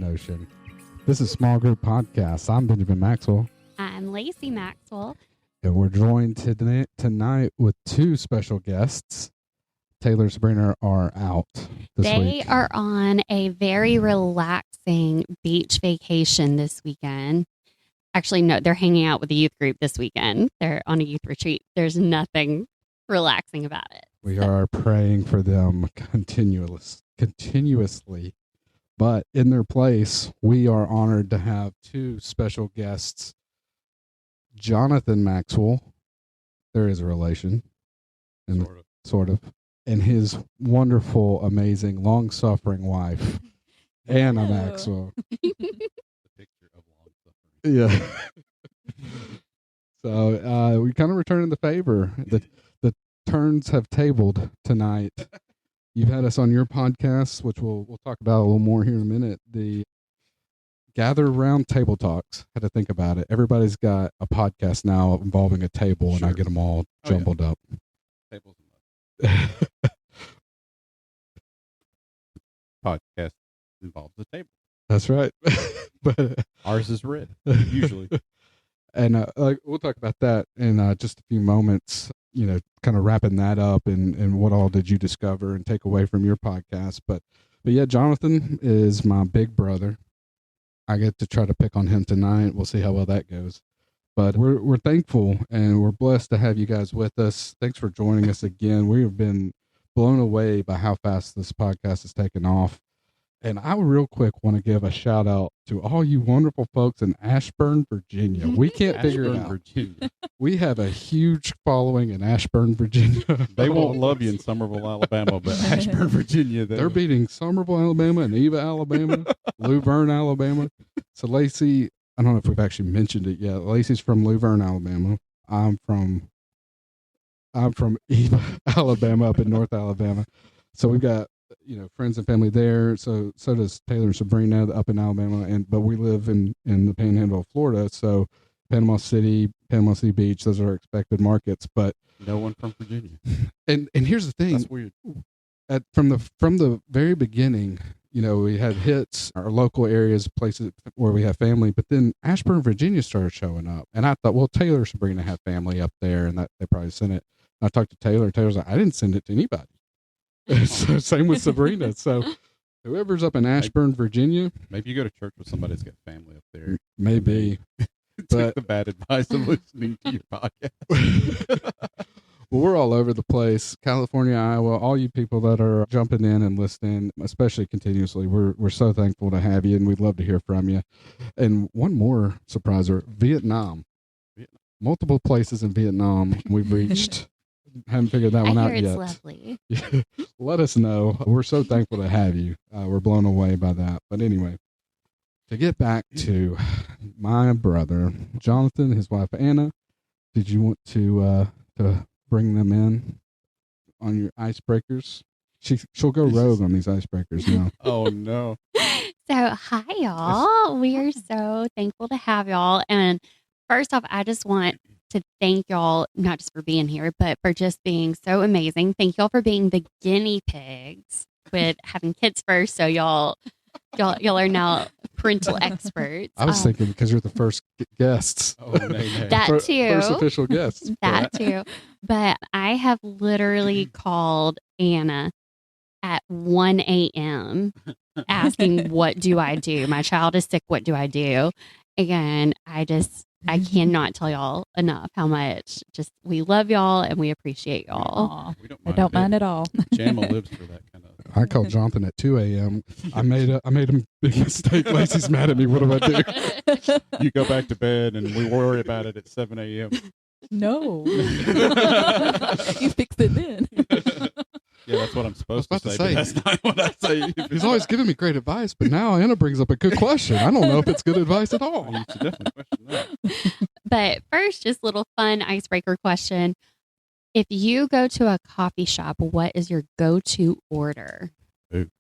ocean. This is Small Group Podcast. I'm Benjamin Maxwell. I'm Lacey Maxwell. And we're joined tonight with two special guests. Taylor and Sabrina are out this week. They are on a very relaxing beach vacation this weekend. Actually, no, they're hanging out with the youth group this weekend. They're on a youth retreat. There's nothing relaxing about it. We are praying for them continuously. But in their place, we are honored to have two special guests. Jonathan Maxwell, there is a relation. Sort of. And his wonderful, amazing, long-suffering wife, Anna Maxwell. The picture of long-suffering. Yeah. So we kind of returning the favor. The turns have tabled tonight. You've had us on your podcast, which we'll talk about a little more here in a minute. The Gather Round Table Talks. Had to think about it. Everybody's got a podcast now involving a table, and I get them all jumbled up. Tables podcast involves the table. That's right. But ours is red, usually. And we'll talk about that in just a few moments, kind of wrapping that up and what all did you discover and take away from your podcast. But yeah, Jonathan is my big brother. I get to try to pick on him tonight. We'll see how well that goes. But we're thankful and we're blessed to have you guys with us. Thanks for joining us again. We have been blown away by how fast this podcast has taken off. And I real quick want to give a shout out to all you wonderful folks in Ashburn, Virginia. We can't figure it out. Virginia. We have a huge following in Ashburn, Virginia. They won't love you in Somerville, Alabama, but Ashburn, Virginia. They're beating Somerville, Alabama, and Eva, Alabama, Luverne, Alabama. So Lacey, I don't know if we've actually mentioned it yet. Lacey's from Luverne, Alabama. I'm from Eva, Alabama, up in North Alabama. So we've got friends and family there. So does Taylor and Sabrina up in Alabama, but we live in the Panhandle of Florida. So Panama City Beach, those are our expected markets. But no one from Virginia. And here's the thing. That's weird. From the very beginning, we had hits, our local areas, places where we have family, but then Ashburn, Virginia started showing up. And I thought, well, Taylor and Sabrina have family up there, and that they probably sent it. And I talked to Taylor. Taylor's like, I didn't send it to anybody. So same with Sabrina. So whoever's up in Ashburn, Virginia. Maybe you go to church with somebody that's got family up there. Maybe. Take the bad advice of listening to your podcast. Well, we're all over the place. California, Iowa, all you people that are jumping in and listening, especially continuously, we're so thankful to have you, and we'd love to hear from you. And one more surpriser, Vietnam. Multiple places in Vietnam we've reached. Haven't figured that one out yet. It's lovely. Let us know. We're so thankful to have you. We're blown away by that. But anyway, to get back to my brother, Jonathan, his wife, Anna, did you want to bring them in on your icebreakers? She'll go rogue on these icebreakers now. Oh, no. So, hi, y'all. We are so thankful to have y'all. And first off, I just want to thank y'all, not just for being here, but for just being so amazing. Thank y'all for being the guinea pigs with having kids first. So y'all are now parental experts. I was thinking because you're the first guests. Oh, nay. That too. First official guests. That too. But I have literally called Anna at 1 a.m. asking, what do I do? My child is sick. What do I do? And I cannot tell y'all enough how much we love y'all and we appreciate y'all. I don't mind at all. Jama lives for that kind of. I called Jonathan at 2 a.m. I made a big mistake. Lacey's mad at me. What do I do? You go back to bed and we worry about it at 7 a.m. No. You fixed it then. Yeah, that's what I'm supposed to say. But that's not what I say. He's always giving me great advice, but now Anna brings up a good question. I don't know if it's good advice at all. You should definitely question that. But first, just a little fun icebreaker question. If you go to a coffee shop, what is your go-to order? Ooh.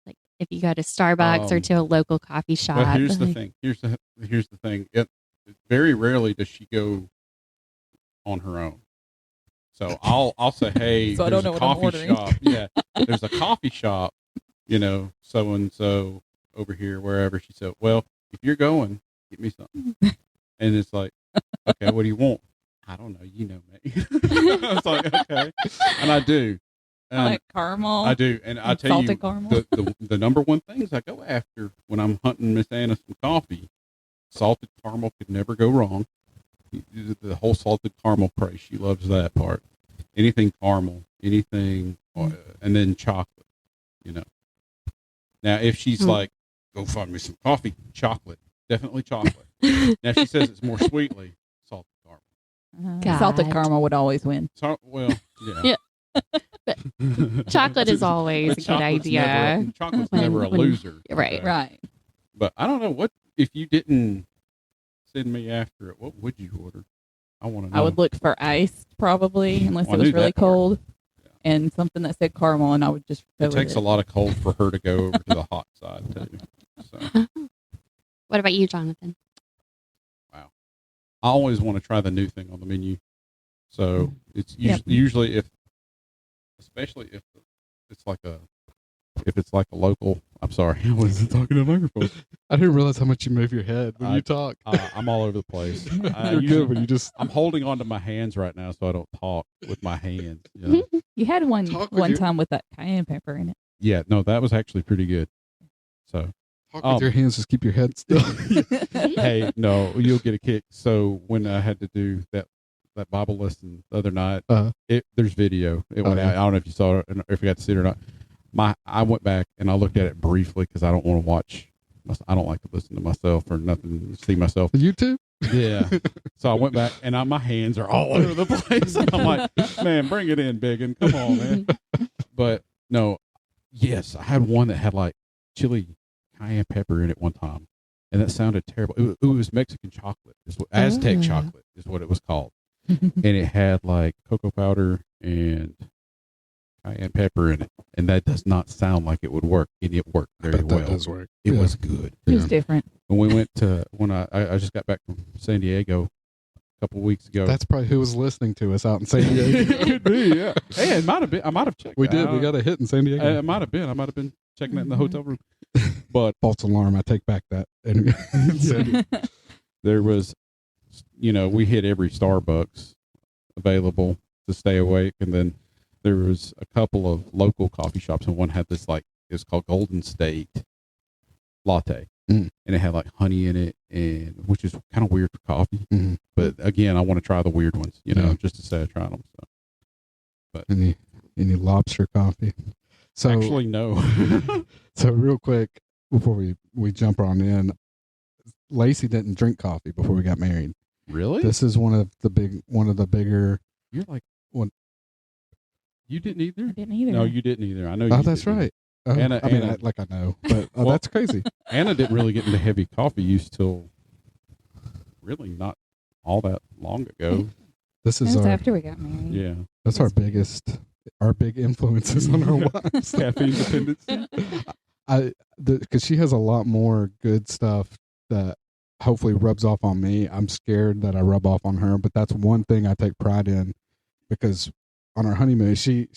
Like if you go to Starbucks or to a local coffee shop. Well, here's the thing. Here's the thing. Very rarely does she go on her own. So I'll say, hey, So I there's don't know a what I'm coffee ordering. shop. Yeah, there's a coffee shop so and so over here, wherever. She said, well, if you're going, get me something. And it's like, okay, what do you want? I don't know. You know me. I was like, okay. And I do. I like caramel. I do. And I tell you, salted caramel. the number one things I go after when I'm hunting Miss Anna some coffee, salted caramel could never go wrong. The whole salted caramel craze. She loves that part. Anything caramel, anything, and then chocolate, Now, if she's like, go find me some coffee, chocolate, definitely chocolate. Now, she says it's more sweetly, salted caramel. Salted caramel would always win. Well, yeah. Chocolate is always a good idea. Chocolate's never a loser. Right. Okay? Right. But I don't know, what if you didn't send me after it, what would you order? I want to know. I would look for iced, probably, unless Well, it I was knew really that part. cold, and something that said caramel, and I would just go It with takes a lot of cold for her to go over to the hot side, too. So, What about you, Jonathan? I always want to try the new thing on the menu. So it's Yep. usually especially if it's like a local. I'm sorry, I wasn't talking to the microphone. I didn't realize how much you move your head when you talk. I'm all over the place. You're good when you just. I'm holding on to my hands right now so I don't talk with my hands. You had one Talk with one your- time with that cayenne pepper in it. Yeah, no, that was actually pretty good. So, Talk with your hands, just keep your head still. hey, no, you'll get a kick. So when I had to do that Bible lesson the other night, there's video. It went out. I don't know if you saw it or if you got to see it or not. I went back and I looked at it briefly because I don't want to watch. I don't like to listen to myself or nothing, see myself. YouTube? Yeah. So I went back and my hands are all over the place. I'm like, man, bring it in, Biggin. Come on, man. But no, yes, I had one that had like chili cayenne pepper in it one time, and that sounded terrible. It was Mexican chocolate. Aztec chocolate is what it was called. And it had like cocoa powder and cayenne pepper in it, and that does not sound like it would work, and it worked very well. That does work. It was good. It was different. When we went to I just got back from San Diego a couple of weeks ago. That's probably who was listening to us out in San Diego. Could be, yeah. Hey, it might have been. I might have checked. We did. We got a hit in San Diego. It might have been. I might have been checking it in the hotel room. But false alarm. I take back that. There was, we hit every Starbucks available to stay awake, and then there was a couple of local coffee shops, and one had this it's called Golden State latte, and it had like honey in it, and which is kind of weird for coffee. Mm-hmm. But again, I want to try the weird ones, just to say I tried them. So. But any lobster coffee? So actually, no. So real quick before we jump on in, Lacey didn't drink coffee before we got married. Really? This is one of the bigger. You're like one. You didn't either. I didn't either. No, you didn't either. I know. Oh, you that's didn't right. Anna, I mean, Anna- I know, but Well- that's crazy. Anna didn't really get into heavy coffee use till really not all that long ago. This It is was our after we got married. Yeah. that's our big influences on our wives. Caffeine dependency. Because she has a lot more good stuff that hopefully rubs off on me. I'm scared that I rub off on her, but that's one thing I take pride in, because on our honeymoon, she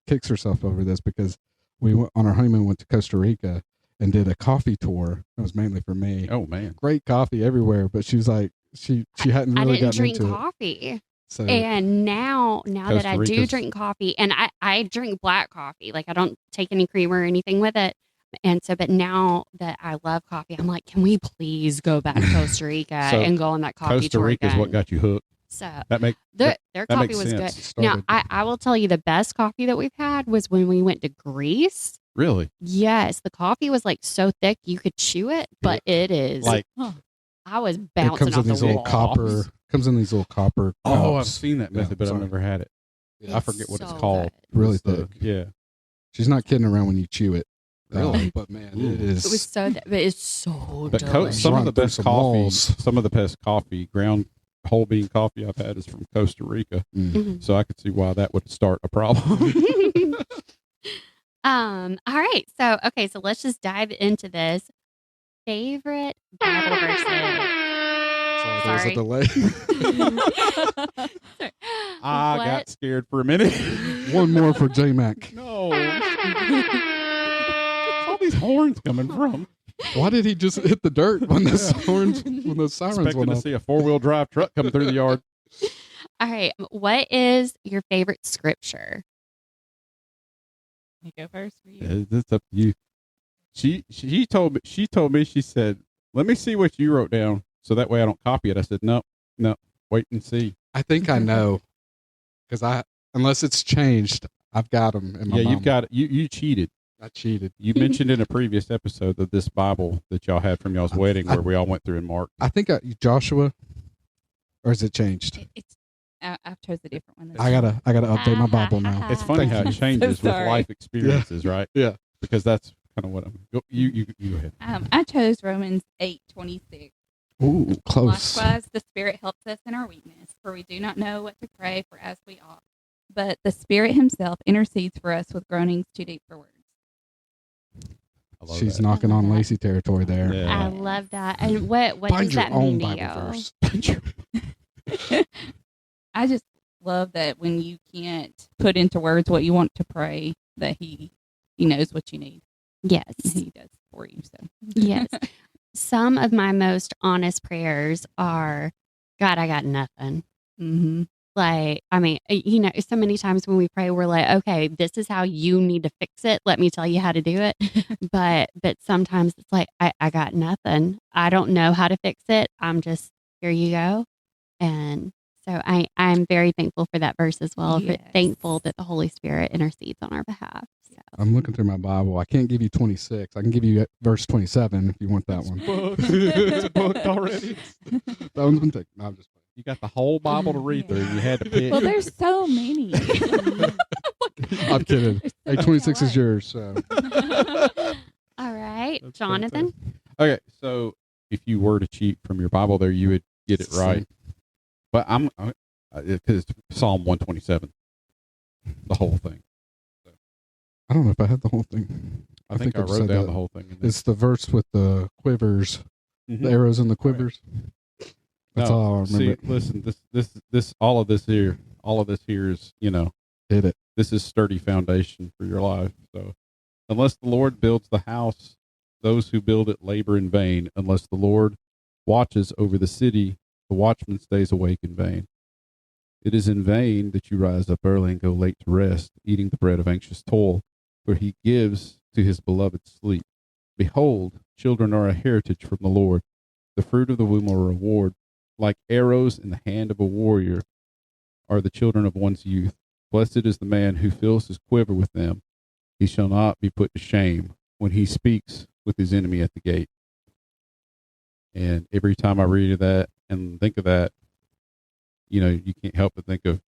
kicks herself over this, because we went on our honeymoon, went to Costa Rica and did a coffee tour. It was mainly for me. Oh man. Great coffee everywhere, but she was like, she hadn't I really didn't gotten drink into coffee. it. So And now that Costa I do Rica's- drink coffee, and I drink black coffee, like I don't take any cream or anything with it. And so, but now that I love coffee, I'm like, can we please go back to Costa Rica So, and go on that coffee Costa tour Rica is again? what got you hooked. So That make their that coffee makes was sense. good. Now, started. I will tell you the best coffee that we've had was when we went to Greece. Really? Yes, the coffee was like so thick you could chew it, but it is Like I was it bouncing comes off in these the little wall. copper. Comes in these little copper. oh, I've cups. seen that Yeah, method, but sorry. I've never had it. I It's forget what it's so called. good. Really It's the- thick. Yeah. She's not kidding around when you chew it. Really? But man, Ooh. it is. It was so, but it's so But delicious. some of Run the through best some coffee, walls. some of the best coffee, ground whole bean coffee I've had is from Costa Rica. Mhm. So I could see why that would start a problem. All right. So, okay. So let's just dive into this. Favorite Bible verses. There's a Sorry. delay. I What? got scared for a minute. One more for J Mac. No. these horns coming from? Why did he just hit the dirt when those horns, when those sirens Expecting went to off? see a 4-wheel drive truck coming through the yard. All right. What is your favorite scripture? You go first for you. It's up to you. She told me, she said, let me see what you wrote down so that way I don't copy it. I said, no, wait and see. I think I know, because unless it's changed, I've got them in my You've got it. You cheated. I cheated. You mentioned in a previous episode of this Bible that y'all had from y'all's wedding where we all went through and marked. I think Joshua, or is it changed? I've chose a different one. I gotta update my Bible now. It's funny how it changes with sorry. life experiences, right? Yeah. Because that's kind of what you go ahead. I chose Romans 8:26. Ooh, close. Likewise, the Spirit helps us in our weakness, for we do not know what to pray for as we ought. But the Spirit Himself intercedes for us with groanings too deep for words. I love She's that. knocking on that. Lacey territory there. Yeah. I love that. And what Find does your that own mean to Bible you? verse. I just love that when you can't put into words what you want to pray, that He knows what you need. Yes. And He does for you. So Yes. Some of my most honest prayers are, God, I got nothing. mm-hmm. Like, I mean, so many times when we pray, we're like, okay, this is how you need to fix it. Let me tell you how to do it. but sometimes it's like, I got nothing. I don't know how to fix it. I'm just, here you go. And so I'm very thankful for that verse as well. Yes. Thankful that the Holy Spirit intercedes on our behalf. So. I'm looking through my Bible. I can't give you 26. I can give you verse 27 if you want that one. It's booked already. That one's been taken. No, I'm just You got the whole Bible to read through. You had to pick. Well, there's so many. I'm kidding. There's so Hey, many 26 I is like. yours. So All right, That's Jonathan. Okay, so if you were to cheat from your Bible there, you would get it right. But because it's Psalm 127, the whole thing. I don't know if I had the whole thing. I think I just wrote said down that. the whole thing. In there. It's the verse with the quivers, the arrows and the quivers. That's all I remember. See, listen, this, all of this here is, Hit it. this is sturdy foundation for your life. So, unless the Lord builds the house, those who build it labor in vain. Unless the Lord watches over the city, the watchman stays awake in vain. It is in vain that you rise up early and go late to rest, eating the bread of anxious toil, for He gives to His beloved sleep. Behold, children are a heritage from the Lord, the fruit of the womb a reward. Like arrows in the hand of a warrior are the children of one's youth. Blessed is the man who fills his quiver with them. He shall not be put to shame when he speaks with his enemy at the gate. And every time I read that and think of that, you can't help but think of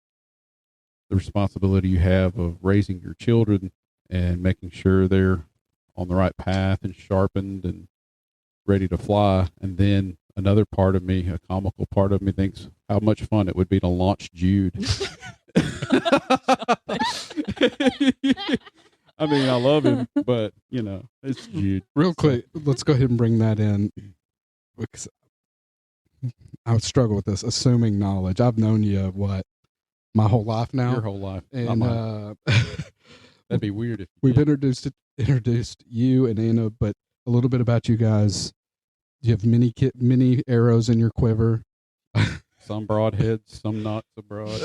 the responsibility you have of raising your children and making sure they're on the right path and sharpened and ready to fly. And then another part of me, a comical part of me, thinks how much fun it would be to launch Jude. I mean, I love him, but it's Jude. Real quick, let's go ahead and bring that in, because I would struggle with this. Assuming knowledge. I've known you my whole life now. Your whole life, and that'd be weird if we've introduced you and Anna, but a little bit about you guys. You have many arrows in your quiver. some broadheads, some not so broad.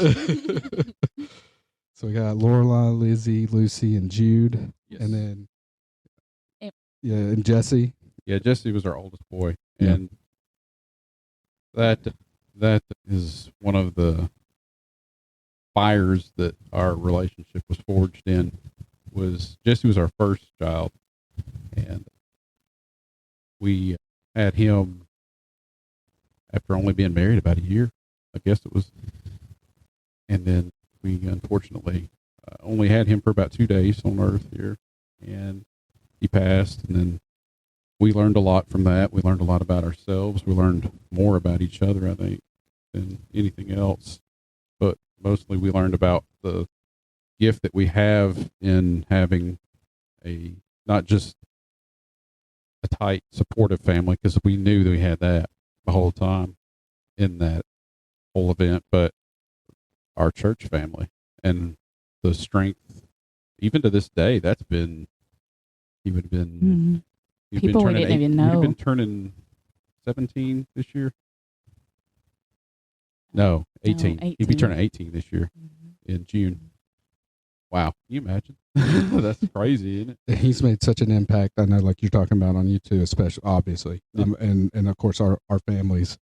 So we got Lorelai, Lizzie, Lucy, and Jude, Yes. and then Yep. and Jesse. Yeah, Jesse was our oldest boy, Yeah. and that is one of the fires that our relationship was forged in. Was Jesse was our first child, and we had him after only being married about a year, I guess it was, and then we unfortunately only had him for about 2 days on Earth here, and he passed, and then we learned a lot from that. We learned a lot about ourselves. We learned more about each other, I think, than anything else. But mostly we learned about the gift that we have in having not just a tight, supportive family, because we knew that we had that the whole time in that whole event, but our church family and the strength, even to this day, that's been he would have been. Mm-hmm. He'd People been turning didn't even He'd know. have been turning 17 this year. No, 18. No, He'd be 18. turning 18 this year in June. Wow, can you imagine? That's crazy, isn't it? He's made such an impact. I know, like you're talking about on you too, especially obviously, and of course our families,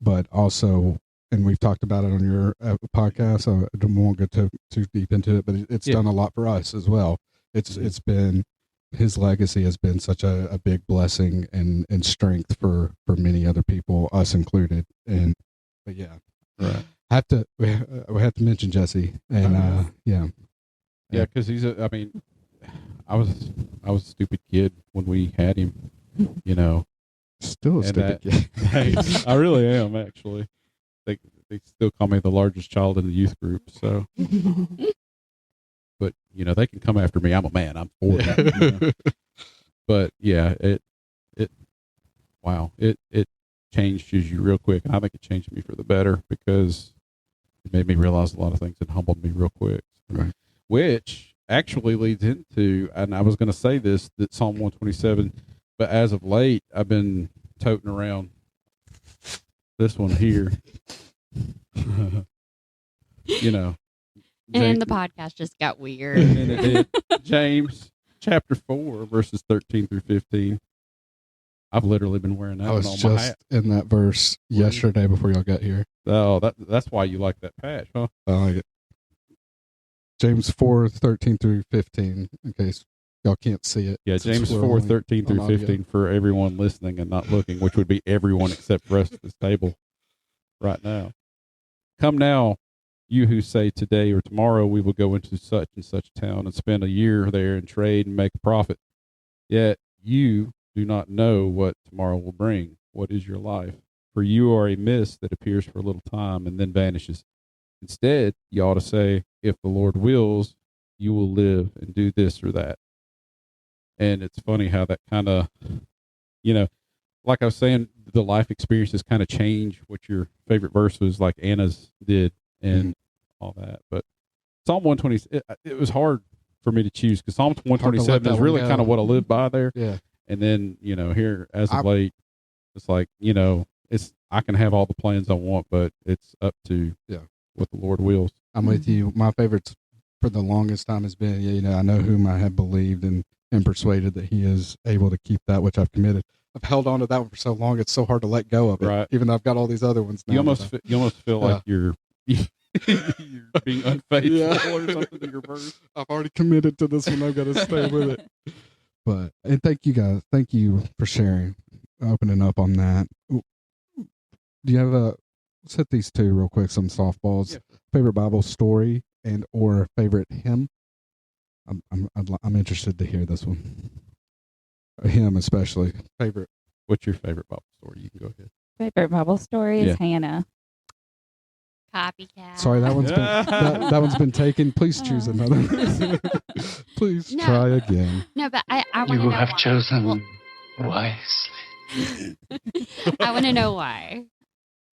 but also, and we've talked about it on your podcast. So I won't go too deep into it, but it's done a lot for us as well. It's been, his legacy has been such a big blessing and strength for many other people, us included. And but yeah, Right. we have to mention Jesse, and Yeah, because he's I mean, I was a stupid kid when we had him, you know. Still a stupid kid. Hey, I really am, actually. They still call me the largest child in the youth group. So, but you know, they can come after me. I'm a man. I'm 40. You know? But yeah, it changes you real quick, and I think it changed me for the better because it made me realize a lot of things and humbled me real quick. Right. Which actually leads into, and I was going to say this, that Psalm 127, but as of late, I've been toting around this one here. You know. And the podcast just got weird. And it did. James chapter 4, verses 13 through 15. I've literally been wearing that I one was on just my hat. in that verse yesterday before y'all got here. Oh, that's why you like that patch, huh? I like it. James 4:13 through 15, in case y'all can't see it. Yeah, since James we're 4:13 on through audio. 15 for everyone listening and not looking, which would be everyone except for us at this table right now. Come now, you who say today or tomorrow we will go into such and such town and spend a year there and trade and make a profit. Yet you do not know what tomorrow will bring. What is your life? For you are a mist that appears for a little time and then vanishes. Instead, you ought to say, if the Lord wills, you will live and do this or that. And it's funny how that kind of, you know, like I was saying, the life experiences kind of change what your favorite verse was, like Anna's did and all that. But Psalm 120, it was hard for me to choose because Psalm 127 is really kind of what I live by there. Yeah. And then, you know, here as of late, it's like, you know, I can have all the plans I want, but it's up to what the Lord wills. I'm with you. My favorites for the longest time has been, you know, I know whom I have believed and persuaded that he is able to keep that which I've committed. I've held on to that one for so long, it's so hard to let go of it. Right. Even though I've got all these other ones now. You almost feel like you're being unfaithful or something to your verse. I've already committed to this one. I've got to stay with it. But, and thank you guys. Thank you for sharing, opening up on that. Do you have let's hit these two real quick, some softballs. Yeah. Favorite Bible story and or favorite hymn? I'm interested to hear this one. A hymn especially. Favorite. What's your favorite Bible story? You can go ahead. Favorite Bible story is Hannah. Copycat. Sorry, that one's been that one's been taken. Please choose another. Please try again. No, but I want to know. You have chosen wisely. I want to know why.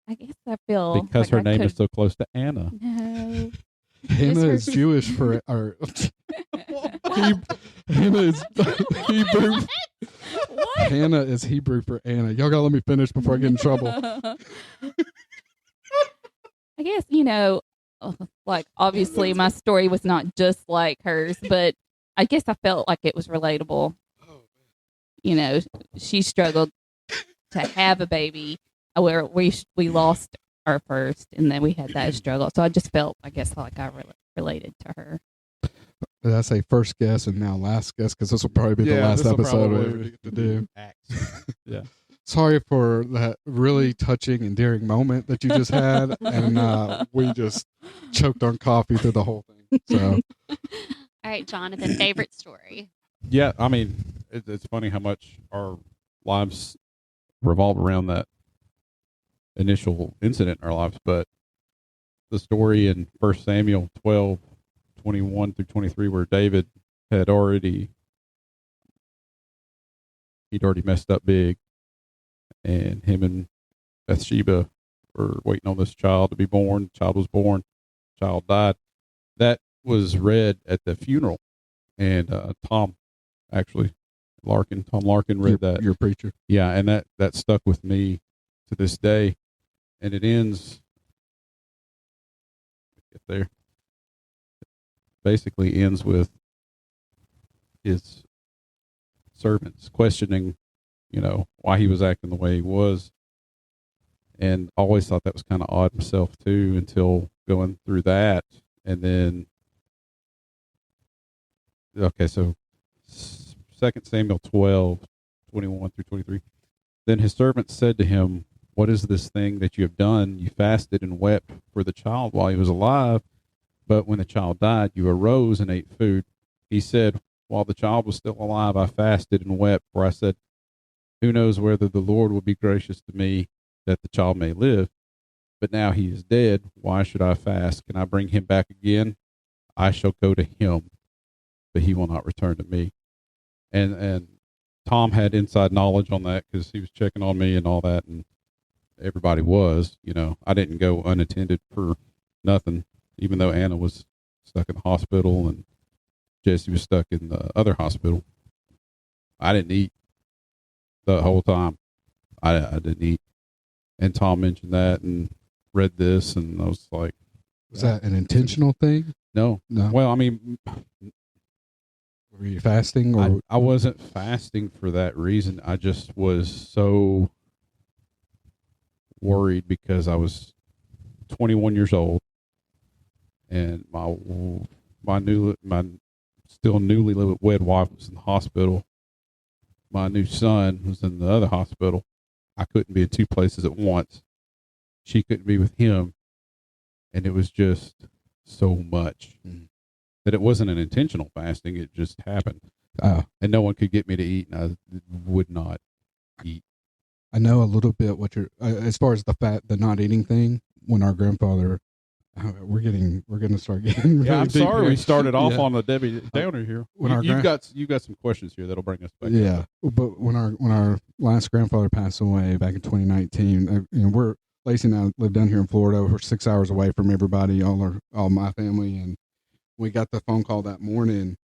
I guess I feel because like her I name could... is so close to Anna. No. Hannah is Jewish for or Hannah is Hebrew. What? Hannah is Hebrew for Anna. Y'all gotta let me finish before I get in trouble. I guess, you know, like obviously my story was not just like hers, but I guess I felt like it was relatable. You know, she struggled to have a baby. Where we lost our first, and then we had that struggle. So I just felt, I guess, like I related to her. Did I say first guess and now last guess? Because this will probably be the last episode we ever get to do. Yeah. Sorry for that really touching, endearing moment that you just had, and we just choked on coffee through the whole thing. So, all right, Jonathan, favorite story. Yeah, I mean, it's funny how much our lives revolve around that initial incident in our lives, but the story in 1 Samuel 12:21 through 23, where David he'd already messed up big, and him and Bathsheba were waiting on this child to be born. The child was born, child died. That was read at the funeral, and Tom actually. Tom Larkin read that. Your preacher. Yeah, and that stuck with me to this day. And it ends, get there, basically ends with his servants questioning, why he was acting the way he was. And always thought that was kind of odd myself too, until going through that. And then, okay, so 2 Samuel 12:21-23. Then his servants said to him, "What is this thing that you have done? You fasted and wept for the child while he was alive, but when the child died, you arose and ate food." He said, "While the child was still alive, I fasted and wept, for I said, who knows whether the Lord will be gracious to me that the child may live? But now he is dead. Why should I fast? Can I bring him back again? I shall go to him, but he will not return to me." And Tom had inside knowledge on that because he was checking on me and all that, and everybody was. I didn't go unattended for nothing, even though Anna was stuck in the hospital and Jesse was stuck in the other hospital. I didn't eat the whole time. I didn't eat. And Tom mentioned that and read this, and I was like, was that an intentional thing? No. Well, I mean, were you fasting? Or I wasn't fasting for that reason. I just was so worried because I was 21 years old, and my still newly wed wife was in the hospital. My new son was in the other hospital. I couldn't be in two places at once. She couldn't be with him, and it was just so much that it wasn't an intentional fasting. It just happened. And no one could get me to eat, and I would not eat. I know a little bit what you're, as far as the not eating thing, when our grandfather, we're going to start getting really Yeah, I'm deep sorry here. we started off on the Debbie Downer here. When You've got some questions here that'll bring us back. Yeah, but when our last grandfather passed away back in 2019, Lacey and I live down here in Florida. We're 6 hours away from everybody, all my family, and we got the phone call that morning.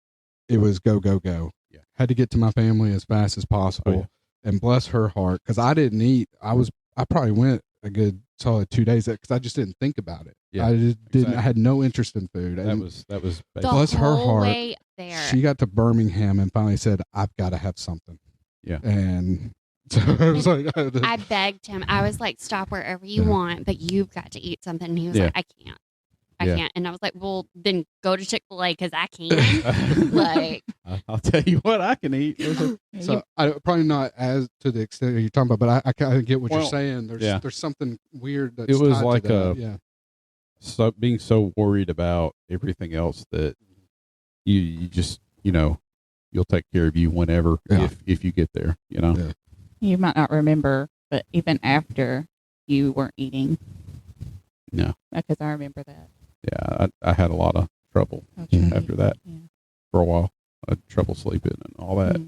It was go, go, go. Yeah. Had to get to my family as fast as possible. Oh, yeah. And bless her heart, because I didn't eat. I probably went a good solid 2 days because I just didn't think about it. Yeah, I just didn't. exactly. I had no interest in food. That was The Bless her whole heart. way there. She got to Birmingham and finally said, "I've got to have something." Yeah. And so I was like, I begged him. I was like, "Stop wherever you want, but you've got to eat something." And he was like, "I can't. I can't." And I was like, "Well, then go to Chick-fil-A because I can." Like, I'll tell you what, I can eat. So I probably not as to the extent you're talking about, but I kind of get what you're Well, saying. There's something weird that's it was tied like to that. so being so worried about everything else that you just you'll take care of you whenever if you get there. Yeah. You might not remember, but even after you weren't eating. No. Because I remember that. Yeah, I had a lot of trouble after that for a while. I had trouble sleeping and all that.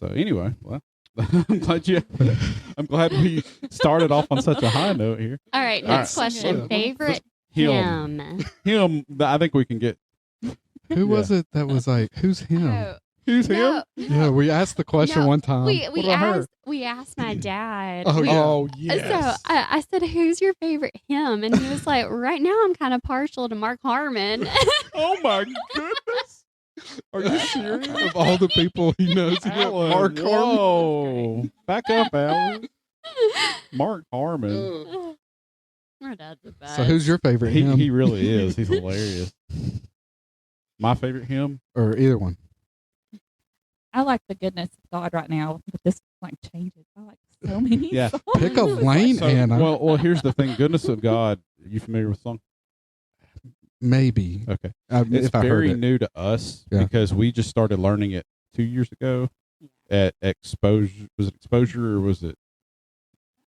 So anyway, well, I'm glad we started off on such a high note here. all right, next question. Yeah. Favorite Him. hymn? I think we can get. Who was it that was like, who's him? Oh, Who's no, him? Yeah, we asked the question No, one time. we What about her? asked my dad. Oh, We- yeah. Oh yes. So I said, "Who's your favorite hymn?" And he was like, "Right now, I'm kind of partial to Mark Harmon." Oh my goodness. Are you serious? Of all the people he knows, he went Alan, Mark Harmon. whoa. Back up, Alan. Mark Harmon. My dad's the best. So who's your favorite hymn? He really is. He's hilarious. My favorite hymn? Or either one? I like the goodness of God right now, but this changes. I like so many. Yeah. songs. Pick a lane, So, Anna. well, here's the thing. Goodness of God. Are you familiar with the song? Maybe. Okay. If I heard very it. new to us Yeah. because we just started learning it 2 years ago at Exposure. Was it Exposure or was it?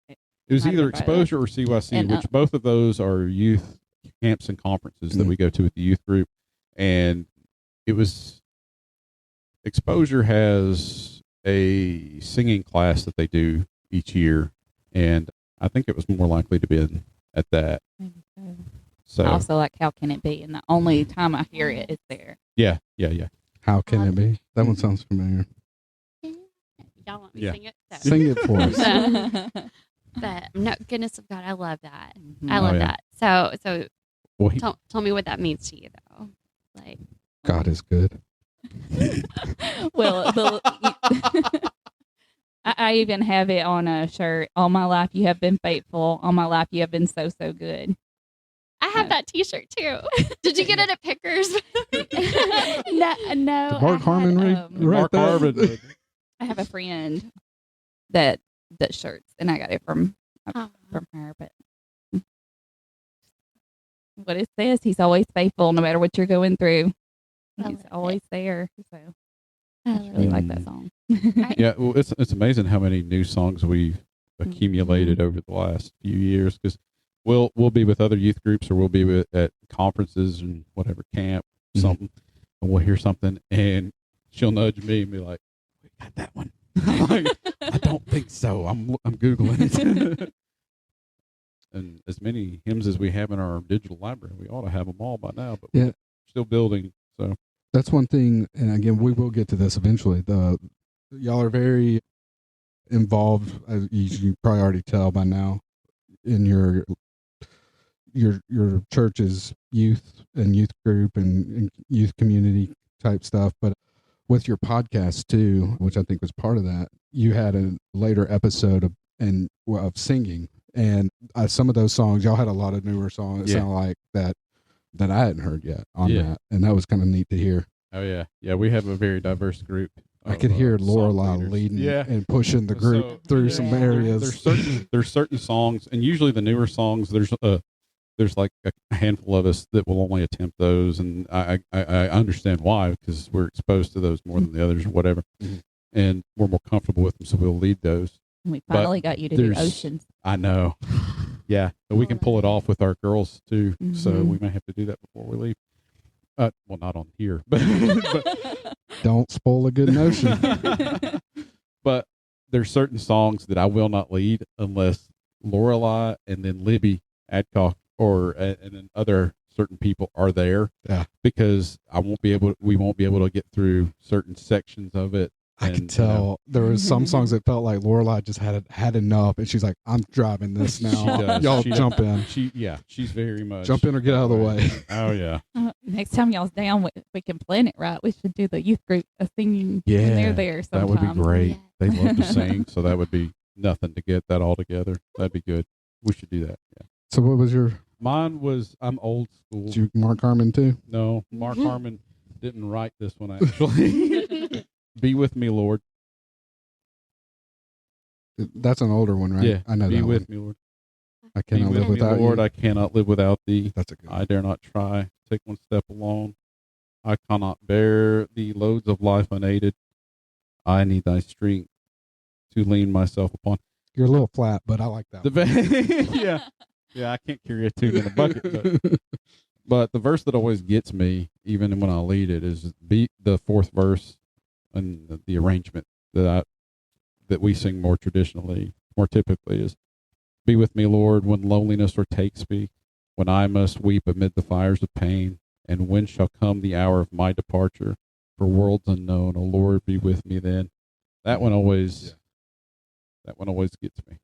It was Might have either been both. Exposure or CYC, And, which both of those are youth camps and conferences that we go to with the youth group. And it was Exposure has a singing class that they do each year. And I think it was more likely to be at that. Maybe so. So I also like How Can It Be? And the only time I hear it is there. yeah. How can it be? That one sounds familiar. Y'all want me Yeah. to sing it? So. Sing it for us. But no, goodness of God, I love that. Mhm. I love yeah. that. So Well, tell me what that means to you, though. Like, God is good. Well, I even have it on a shirt. All my life you have been faithful. All my life you have been so, so good. I have that T-shirt too. Did you get it at Pickers? No. Did Mark Harmon write Mark that? Harmon. I have a friend that does shirts, and I got it from Oh. her. But what it says, he's always faithful, no matter what you're going through. I He's love always there. So I I love really it. like that song. Yeah, well, it's amazing how many new songs we've accumulated over the last few years, because we'll be with other youth groups, or we'll be at conferences and whatever, camp, something, and we'll hear something, and she'll nudge me and be like, "We got that one." I'm like, I don't think so. I'm googling it. And as many hymns as we have in our digital library, we ought to have them all by now, but Yeah. we're still building. So That's one thing, and again, we will get to this eventually. Y'all are very involved, as you probably already tell by now, in your church's youth and youth group and youth community type stuff. But with your podcast too, which I think was part of that, you had a later episode of singing, and some of those songs, y'all had a lot of newer songs. It Yeah. sounded like that I hadn't heard yet on Yeah. that, and that was kind of neat to hear. oh yeah, we have a very diverse group. I could hear song Lorelai leaders. leading Yeah. and pushing the group So, through yeah, some Yeah. areas. There's certain songs, and usually the newer songs, there's like a handful of us that will only attempt those, and I understand why, because we're exposed to those more than the others or whatever, Mhm. and we're more comfortable with them, so we'll lead those. We But finally got you to do there's- Oceans. I know, yeah, but we can pull it off with our girls too, so Mhm. we may have to do that before we leave. Well, not on here, but Don't spoil a good notion. but there's certain songs that I will not lead unless Lorelai and then Libby Adcock and then other certain people are there. Yeah. Because we won't be able to get through certain sections of it. I could And, tell there was some songs that felt like Lorelai just had enough, and she's like, "I'm driving this She now. does. Y'all She jump in, She's very much jump in, or get out of the way." Oh yeah. Next time y'all's down, we can plan it right. We should do the youth group singing Yeah, when they're there That sometime. would be great. Yeah. They love to sing, so that would be nothing to get that all together. That'd be good. We should do that. Yeah. So, what was your? Mine was, I'm old school. Did you Mark Harmon too? No, Mark Harmon didn't write this one actually. Be with me, Lord. That's an older one, right? Yeah, I know be that with one. me, Lord. I Be cannot with live me, without Lord. you. I cannot live without thee. That's a good one. I dare not try. Take one step alone. I cannot bear the loads of life unaided. I need thy strength to lean myself upon. You're a little flat, but I like that. Yeah. Yeah, I can't carry a tune in a bucket. But the verse that always gets me, even when I lead it, is the fourth verse and the arrangement that we sing more typically is, be with me, Lord, when loneliness o'ertakes me, when I must weep amid the fires of pain, and when shall come the hour of my departure for worlds unknown, O Lord, be with me then. That one always gets me.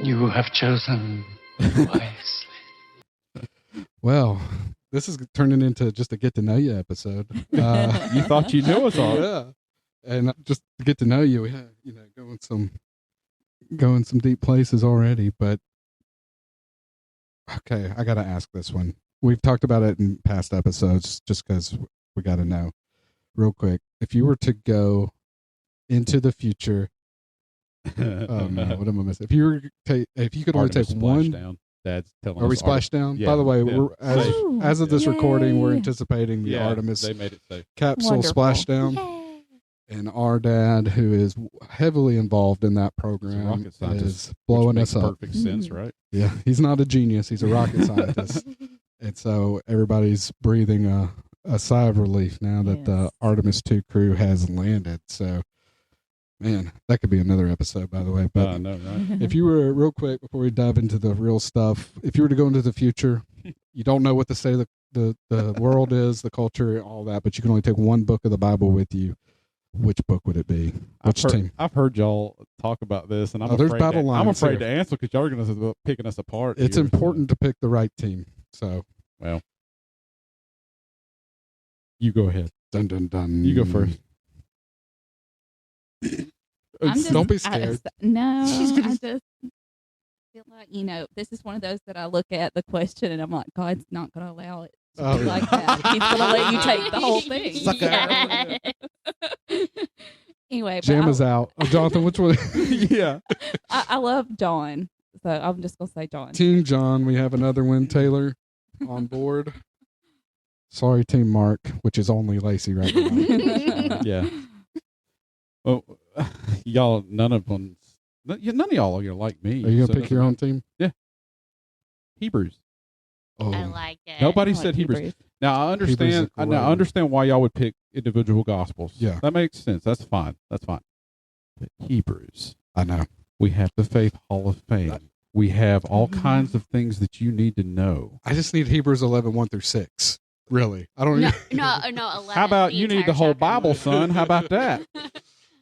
You have chosen wisely. Well, this is turning into just a get to know you episode. You thought you knew us all. Yeah, and just to get to know you, we had going some deep places already. But okay, I got to ask this one. We've talked about it in past episodes, just because we got to know real quick. If you were to go into the future, oh no, what am I missing? If you could only take one. Down. Dad's telling Are us we splashed down? Yeah, By the way, yeah. we're as of this Yay. recording, we're anticipating the Yeah, Artemis they made it safe. capsule Wonderful. splashdown. Yay. And our dad, who is heavily involved in that He's a program, rocket scientist, is blowing which us makes up. perfect sense, right? Yeah, he's not a genius; he's a rocket scientist. And so everybody's breathing a sigh of relief now that the Yes. Artemis 2 crew has landed. So, man, that could be another episode, by the way. But No, right? if you were, real quick, before we dive into the real stuff, if you were to go into the future, you don't know what the state of the the world is, the culture, all that, but you can only take one book of the Bible with you, which book would it be? Which team? I've heard y'all talk about this, and I'm there's afraid battle lines I'm afraid here. to answer because y'all are going to be picking us apart. It's here, important to pick the right team. So, well, you go ahead. Dun dun dun. You go first. Don't be scared. I just feel like, this is one of those that I look at the question and I'm like, God's not going to allow it to be like that. He's going to let you take the whole thing. Anyway, Jam is out. Jonathan, which one? Yeah. I love John, so I'm just going to say John. Team John. We have another win. Taylor on board. Sorry, Team Mark, which is only Lacey right now. Yeah. Well, y'all, none of y'all are like me. Are you going to pick your own team? Yeah. Hebrews. Oh. I like it. Nobody I like said Hebrews. Hebrews. Now I understand. Hebrews Now I understand why y'all would pick individual gospels. Yeah. That makes sense. That's fine. But Hebrews. I know. We have the Faith Hall of Fame. We have all kinds of things that you need to know. I just need Hebrews 11, 1 through 6. Really. I don't No, need. no, 11. How about you need the whole entire Bible, chapter. son? How about that?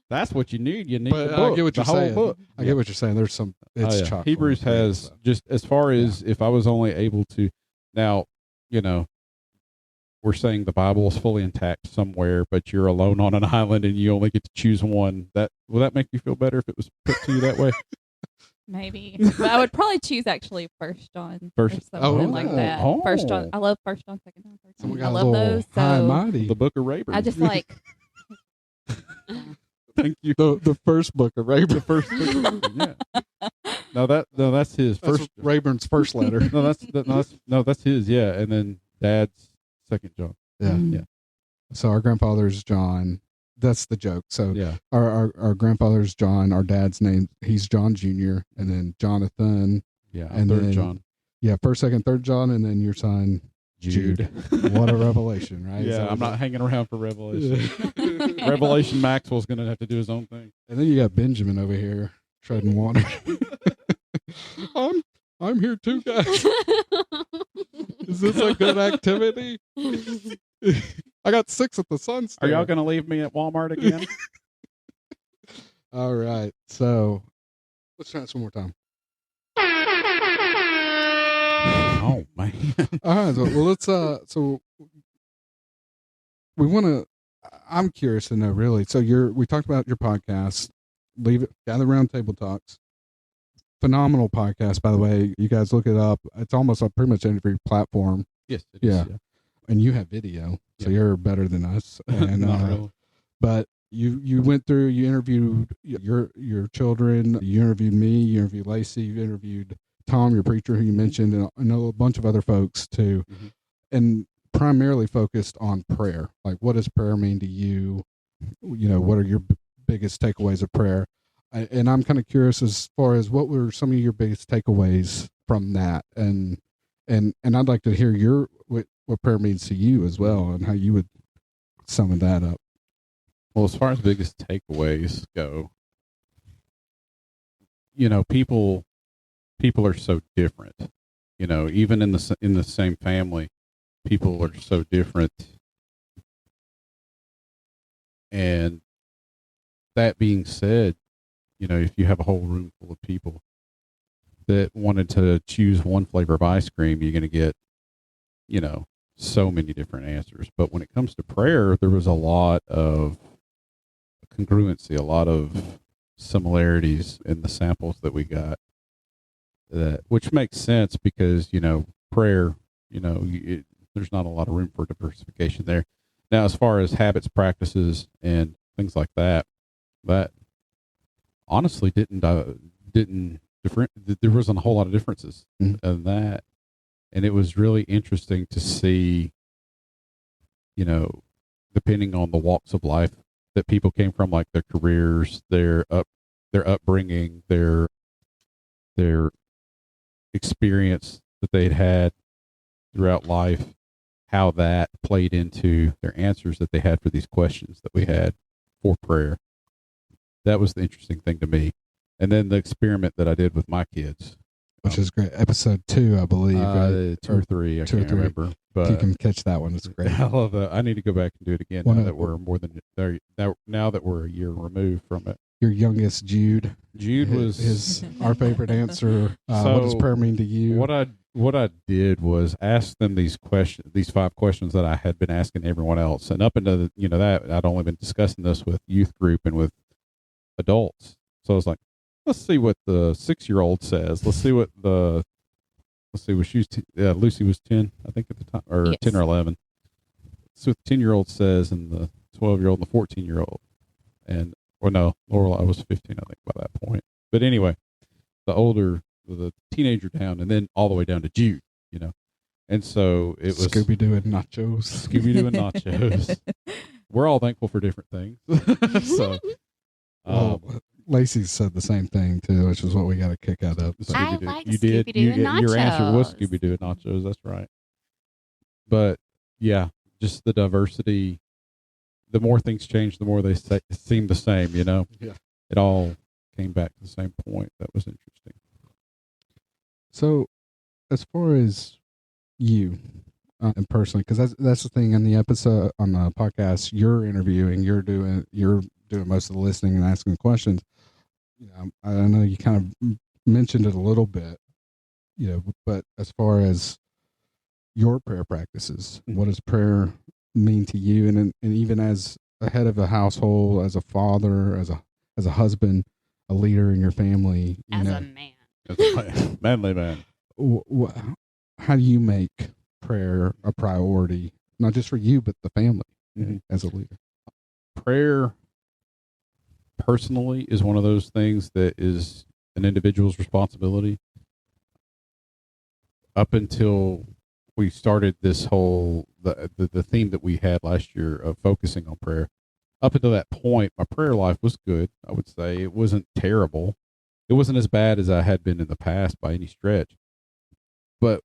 That's what you need. You need But the book. I get what the you're whole saying. book. I get what you're saying. There's some. It's Oh, yeah. chock full Hebrews of great has stuff. just as far as if I was only able to. Now, we're saying the Bible is fully intact somewhere, but you're alone on an island and you only get to choose one. Will that make you feel better if it was put to you that way? Maybe. But I would probably choose actually First John. Or something like that. Oh. First John. I love First John, Second John, Third Someone John. I got a love little those. high and So mighty. The Book of Rayburn. I just like. Thank you. The first book of Rayburn. The first book. Yeah. No, that's his That's first. Rayburn's first letter. That's his. Yeah, and then Dad's Second John. Yeah. Yeah. So our grandfather's John. That's the joke. So Yeah. our grandfather's John. Our dad's name, he's John Jr. And then Jonathan. Yeah. And Third then- John. Yeah, first, second, third John, and then your son Jude. What a revelation, right? Is Yeah, that I'm what not hanging around for Revelation. Yeah. Revelation Maxwell's going to have to do his own thing. And then you got Benjamin over here treading water. I'm here too, guys. Is this a good activity? I got 6 at the Sun Are y'all going to leave me at Walmart again? All right. So let's try this one more time. Oh man. All right. So, well, let's. So we want to. I'm curious to know, really. So we talked about your podcast. Gather Round Table Talks. Phenomenal podcast, by the way. You guys look it up. It's almost on pretty much every platform. Yes. It is, Yeah. And you have video, so Yeah. you're better than us. And Not really. but you went through. You interviewed your children. You interviewed me. You interviewed Lacey. You interviewed Tom, your preacher, who you mentioned, and I know a bunch of other folks too, and primarily focused on prayer. Like, what does prayer mean to you? What are your biggest takeaways of prayer? And I'm kind of curious as far as what were some of your biggest takeaways from that, and I'd like to hear what prayer means to you as well, and how you would sum that up. Well, as far as biggest takeaways go, people are so different. Even in the same family, people are so different. And that being said, if you have a whole room full of people that wanted to choose one flavor of ice cream, you're going to get, so many different answers. But when it comes to prayer, there was a lot of congruency, a lot of similarities in the samples that we got, which makes sense because, prayer, there's not a lot of room for diversification there. Now, as far as habits, practices, and things like that honestly didn't different. There wasn't a whole lot of differences in that. And it was really interesting to see, depending on the walks of life that people came from, like their careers, their upbringing, their experience that they'd had throughout life, how that played into their answers that they had for these questions that we had for prayer. That was the interesting thing to me. And then the experiment that I did with my kids. Which is great. Episode 2, I believe. Right? 2 or 3, I can't remember. If you can catch that one, it's great. I love that. I need to go back and do it again now that we're more than now that we're a year removed from it. Your youngest, Jude. Jude was our favorite answer. What does prayer mean to you? What I did was ask them these 5 questions that I had been asking everyone else, and up into that I'd only been discussing this with youth group and with adults. So I was like, let's see what the 6-year-old says. Let's see what she was. Lucy was 10, I think, at the time, or Yes. 10 or 11. So what the 10-year-old says, and the 12-year-old, and the 14-year-old, and no, Laurel, I was 15, I think, by that point. But anyway, the teenager down, and then all the way down to Jude, And so it was Scooby-Doo and nachos. Scooby-Doo and nachos. We're all thankful for different things. So, Lacey said the same thing too, which is what we got a kick out of. I Scooby-Doo. like You did. Scooby-Doo and Your answer was nachos. Scooby-Doo and nachos. That's right. But yeah, just the diversity. The more things change, the more they seem the same. Yeah. It all came back to the same point. That was interesting. So, as far as you and personally, because that's the thing on the episode on the podcast, you're interviewing, you're doing most of the listening and asking the questions. I know you kind of mentioned it a little bit, but as far as your prayer practices, what does prayer mean to you? And even as a head of a household, as a father, as a husband, a leader in your family, As a man. Manly man. How do you make prayer a priority, not just for you, but the family as a leader? Prayer personally is one of those things that is an individual's responsibility. Up until we started this whole the theme that we had last year of focusing on prayer, up until that point, my prayer life was good. I would say it wasn't terrible. It wasn't as bad as I had been in the past by any stretch. But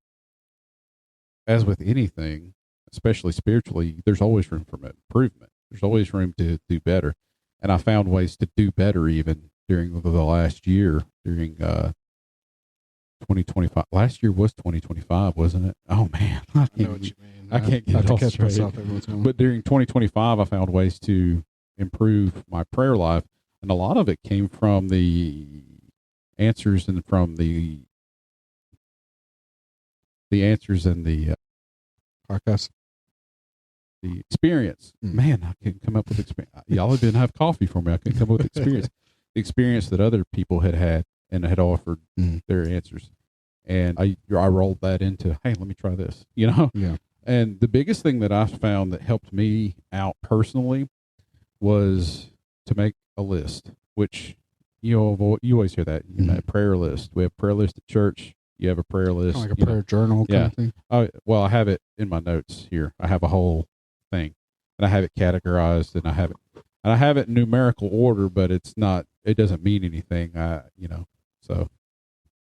as with anything, especially spiritually, there's always room for improvement. There's always room to do better. And I found ways to do better even during the last year, during 2025. Last year was 2025, wasn't it? Oh, man. I know what you mean. I can't get it all catch straight. myself every once in a while. But during 2025, I found ways to improve my prayer life. And a lot of it came from the answers and from the answers and the podcast. The experience. Man, I couldn't come up with experience. Y'all didn't have coffee for me. I couldn't come up with experience. The experience that other people had and had offered their answers. And I rolled that into, hey, let me try this, Yeah. And the biggest thing that I found that helped me out personally was to make a list, which you always hear that. You know, a prayer list. We have a prayer list at church. You have a prayer list. Kind of like a prayer journal kind of thing. Well, I have it in my notes here. I have a whole thing, and I have it categorized, and I have it in numerical order, but it doesn't mean anything. So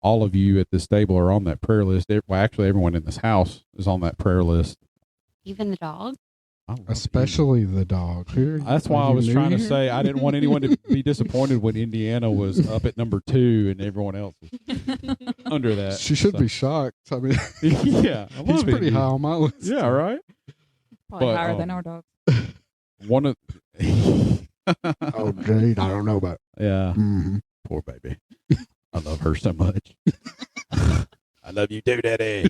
all of you at this table are on that prayer list. Well, actually, everyone in this house is on that prayer list. Even the dog? Especially the dog. That's why I was trying to say I didn't want anyone to be disappointed when Indiana was up at number 2 and everyone else was under that. She should be shocked. I mean, yeah, he's pretty high on my list. Yeah, right. Probably higher than our dogs. One of oh, Jade, I don't know about. Yeah, poor baby. I love her so much. I love you too, Daddy.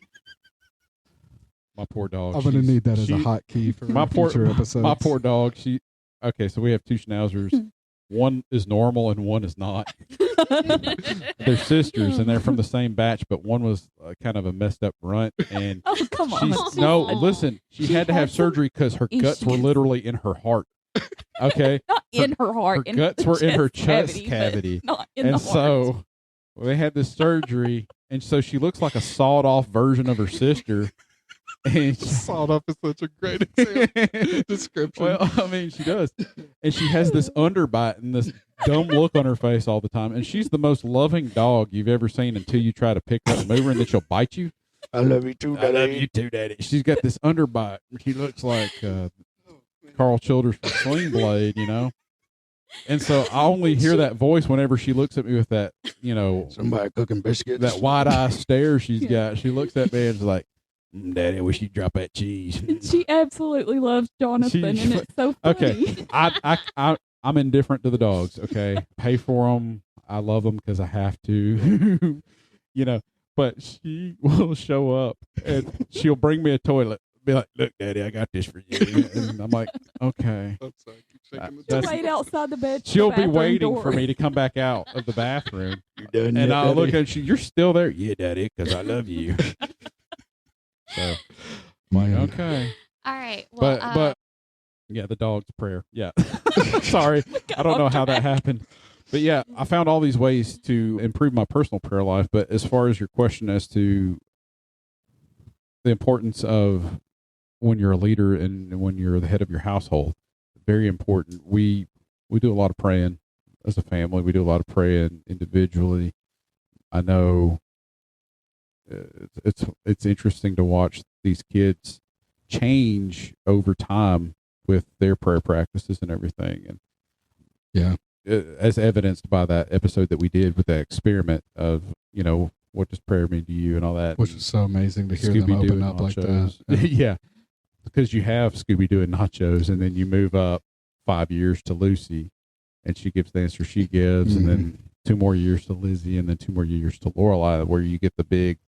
My poor dog. I'm gonna need that as a hotkey for future episodes. My poor dog. Okay, so we have 2 schnauzers. One is normal and one is not. They're sisters and they're from the same batch, but one was kind of a messed up runt. And oh, come on. Listen, she had to have surgery because her guts were literally in her heart. Okay, not in her heart. Her guts were in her chest cavity. Not in the heart. So they had this surgery, and so she looks like a sawed-off version of her sister. And sawed off is such a great description. Well, I mean, she does. And she has this underbite and this dumb look on her face all the time. And she's the most loving dog you've ever seen until you try to pick her up and move her, and then she'll bite you. I love you too, Daddy. I love you too, Daddy. She's got this underbite. She looks like Carl Childers from Sling Blade, And so I only hear that voice whenever she looks at me with that, somebody cooking biscuits. That wide eye stare she's got. She looks at me and is like, Daddy, I wish you'd drop that cheese. She absolutely loves Jonathan, and it's so funny. Okay, I'm indifferent to the dogs. Okay, pay for them. I love them because I have to, you know. But she will show up and she'll bring me a toilet. Be like, "Look, Daddy, I got this for you." And I'm like, "Okay." She'll wait outside the bed. She'll be waiting for me to come back out of the bathroom, and I'll look at you. You're still there, yeah, Daddy, because I love you. So, I'm like, okay. All right. Well, But yeah, the dog's prayer. Yeah. Sorry. I don't know how that happened. But yeah, I found all these ways to improve my personal prayer life. But as far as your question as to the importance of when you're a leader and when you're the head of your household, very important. We do a lot of praying as a family. We do a lot of praying individually. I know it's interesting to watch these kids change over time with their prayer practices and everything. And yeah, as evidenced by that episode that we did with that experiment of, what does prayer mean to you and all that. Which is so amazing to hear them open up like that. Yeah. Because you have Scooby-Doo and Nachos, and then you move up 5 years to Lucy, and she gives the answer she gives, and then 2 more years to Lizzie, and then 2 more years to Lorelai, where you get the big,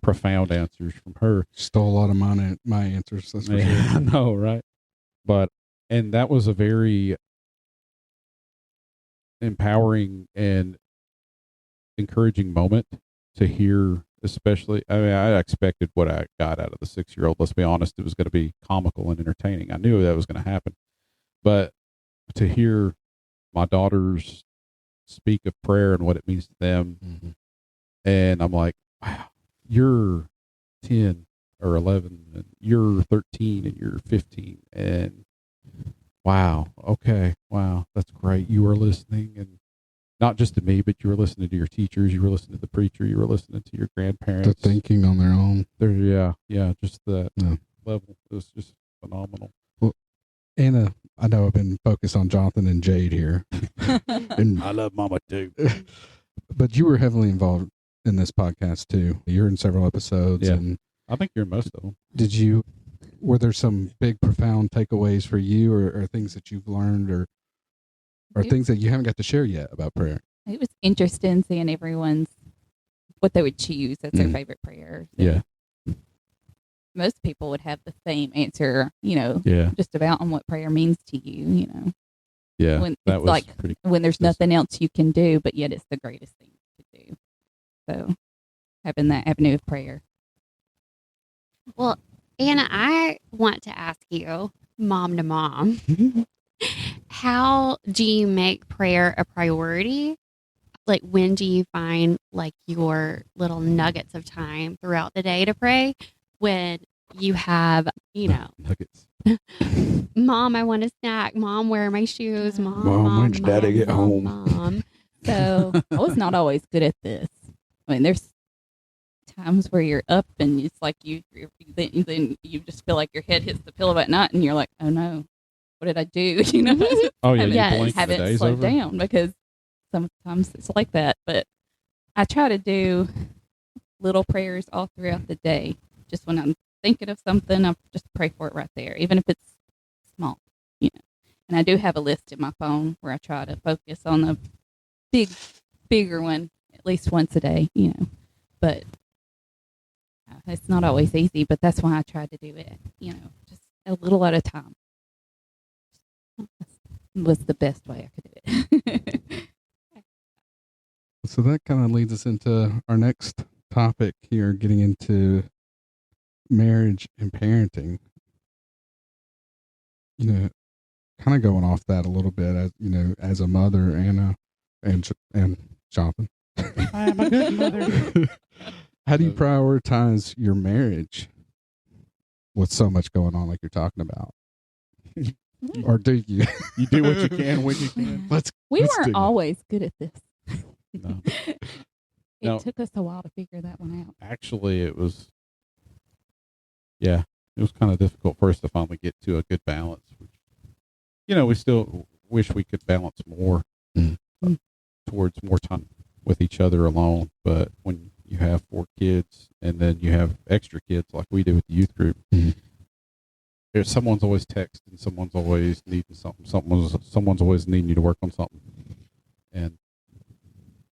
profound answers from her. Stole a lot of my answers. That's for sure. I know, right? And that was a very empowering and encouraging moment to hear, especially. I mean, I expected what I got out of the 6-year-old. Let's be honest, it was going to be comical and entertaining. I knew that was going to happen. But to hear my daughters speak of prayer and what it means to them, and I'm like, wow, you're 10 or 11, and you're 13, and you're 15, and wow, okay, wow, that's great. You were listening, and not just to me, but you were listening to your teachers, you were listening to the preacher, you were listening to your grandparents. They're thinking on their own. Yeah, just that level. It was just phenomenal. Well, Anna, I know I've been focused on Jonathan and Jade here. And I love Mama too. But you were heavily involved in this podcast too. You're in several episodes. Yeah. And I think you're in most of them. Were there some big, profound takeaways for you or things that you've learned or things that you haven't got to share yet about prayer? It was interesting seeing everyone's, what they would choose as their favorite prayer. Yeah. Most people would have the same answer, Yeah. just about on what prayer means to you, Yeah. When that it's was like pretty. when there's nothing else you can do, but yet it's the greatest thing to do. So having that avenue of prayer. Well, Anna, I want to ask you, mom to mom, how do you make prayer a priority? Like, when do you find like your little nuggets of time throughout the day to pray? When you have, Nuggets. Mom, I want a snack. Mom, where are my shoes? Mom, when's Daddy get home? Mom. So I was not always good at this. I mean, there's times where you're up and it's like then you just feel like your head hits the pillow at night and you're like, oh no, what did I do? Oh yeah, Yes. you blink the haven't days slowed over. down because sometimes it's like that. But I try to do little prayers all throughout the day. Just when I'm thinking of something, I'll just pray for it right there, even if it's small, And I do have a list in my phone where I try to focus on the bigger one at least once a day, But it's not always easy, but that's why I try to do it, just a little at a time. Was the best way I could do it. So that kind of leads us into our next topic here, getting into marriage and parenting. Kind of going off that a little bit, as as a mother, Anna and Jonathan. I am a good mother. How do you prioritize your marriage with so much going on, like you're talking about? Or do you? You do what you can when you can. We let's weren't dig always good at this. No. It No. took us a while to figure that one out. Actually, it was kind of difficult for us to finally get to a good balance. We still wish we could balance more towards more time with each other alone. But when you have 4 kids, and then you have extra kids like we do with the youth group. Mhm. Someone's always texting, someone's always needing something, someone's always needing you to work on something, and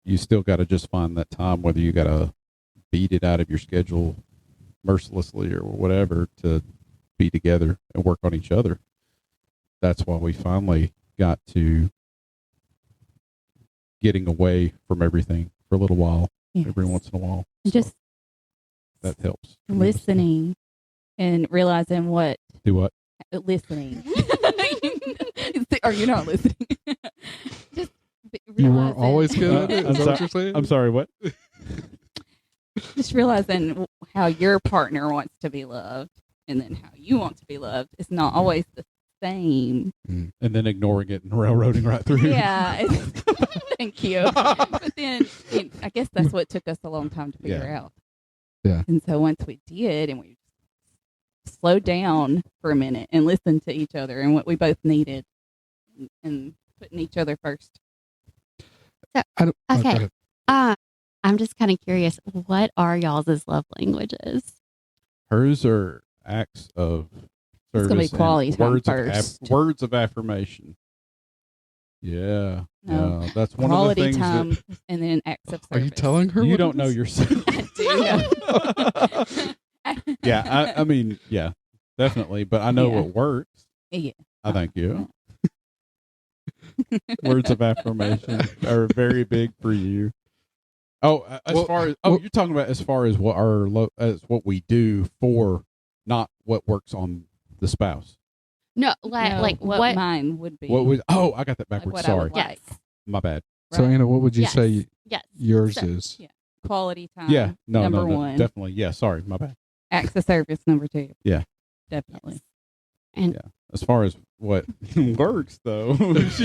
you still got to just find that time, whether you got to beat it out of your schedule mercilessly or whatever, to be together and work on each other. That's why we finally got to getting away from everything for a little while, Yes. every once in a while. And just That helps. listening and realizing what Do what? listening. Or you're not listening. Just You weren't realizing- always good at it? I'm Is that what sorry. you're saying? I'm sorry, what? Just realizing how your partner wants to be loved and then how you want to be loved is not always the same. And then ignoring it and railroading right through. Yeah. Thank you. But then I guess that's what took us a long time to figure out. Yeah. And so once we did and we slowed down for a minute and listened to each other and what we both needed and putting each other first. I don't, oh, go Okay. ahead. I'm just kind of curious. What are y'all's love languages? Hers are acts of It's gonna be service and quality time words first. Of words of affirmation. Yeah. No. Yeah. That's one Quality of the things time and then acts of Are service. you telling her? that you what don't it know is? yourself. I do. Yeah. I mean, yeah, definitely. But I know Yeah. what works. Yeah. I thank you. Words of affirmation are very big for you. Oh, you're talking about as far as what as what we do for, not what works on the spouse. No, No, like what what? mine would be. What was? Oh, I got that like backwards. what I Sorry, would like. Yes. my bad. So, Right? Anna, what would you Yes. say Yes. yours So- is? Yeah. Quality time. Yeah, no, number no, one. definitely. Yeah, sorry, my bad. Acts of service number 2. Yeah. Definitely. And Yeah. As far as what works, though, That's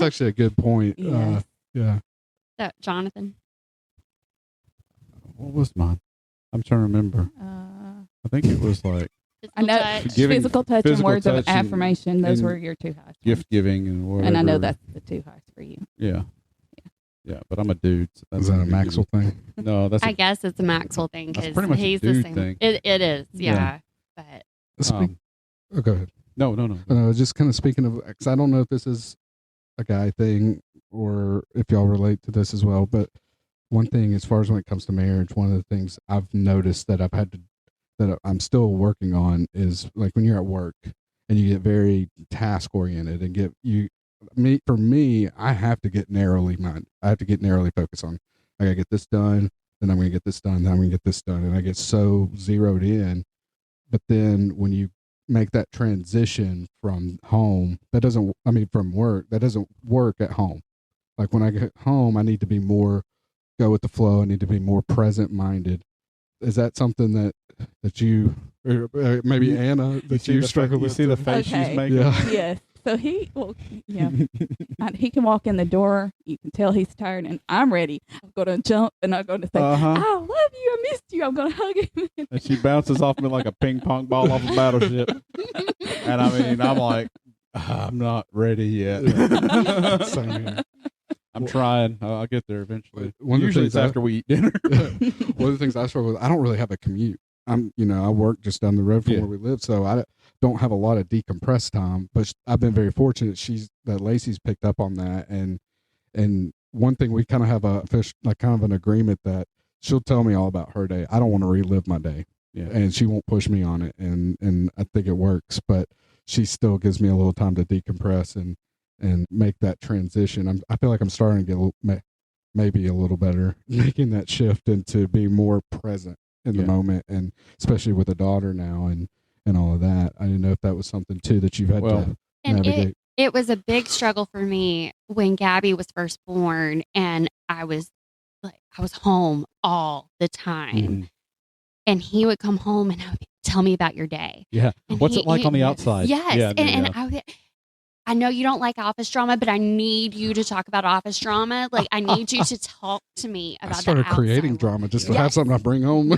actually a good point. Yes. Yeah. so, Jonathan. what was mine? I'm trying to remember. I think it was like I know Touch. Giving physical touch and physical words of touch and- affirmation. Those and were your 2 highs. gift giving and whatever. And I know that's the 2 highs for you. Yeah. Yeah, but I'm a dude. So that's Is that a not Maxwell thing? No, that's I guess it's a Maxwell thing That's because pretty much a he's dude the same. thing. It is, Yeah. yeah. But Oh, go ahead. no. Just kind of speaking of, because I don't know if this is a guy thing or if y'all relate to this as well, but one thing as far as when it comes to marriage, one of the things I've noticed that that I'm still working on is like when you're at work and you get very task oriented and for me, I have to get narrowly minded. I have to get narrowly focused on, I gotta get this done, then I'm going to get this done, then I'm going to get this done. And I get so zeroed in. But then when you make that transition from home, from work, that doesn't work at home. Like when I get home, I need to be more go with the flow. I need to be more present minded. Is that something that you, or maybe Anna, that you struggle with? You see the face Okay. she's making? Yeah. Yes. So he can walk in the door. You can tell he's tired, and I'm ready. I'm going to jump, and I'm going to say, Uh-huh. I love you. I missed you. I'm going to hug him. And she bounces off me like a ping pong ball off a battleship. And I mean, I'm like, I'm not ready yet. Same here. I'm trying. I'll get there eventually. One of the Usually things it's after we eat dinner. One of the things I struggle with, I don't really have a commute. I work just down the road from Yeah. where we live, so I don't have a lot of decompressed time. But I've been very fortunate. That Lacey's picked up on that, and one thing we kind of have an agreement that she'll tell me all about her day. I don't want to relive my day, Yeah. and she won't push me on it, and I think it works. But she still gives me a little time to decompress and make that transition. I feel like I'm starting to get maybe a little better making that shift into being more present in the Yeah. moment, and especially with a daughter now and all of that. I didn't know if that was something too that you've had to and navigate. it was a big struggle for me when Gabby was first born, and I was home all the time, Mhm. and he would come home and I would tell me about your day. Yeah. And What's it like on the outside? Yes, Yeah, and I know you don't like office drama, but I need you to talk about office drama. Like, I need you to talk to me I about started the creating outside drama just to Yes. have something I bring home.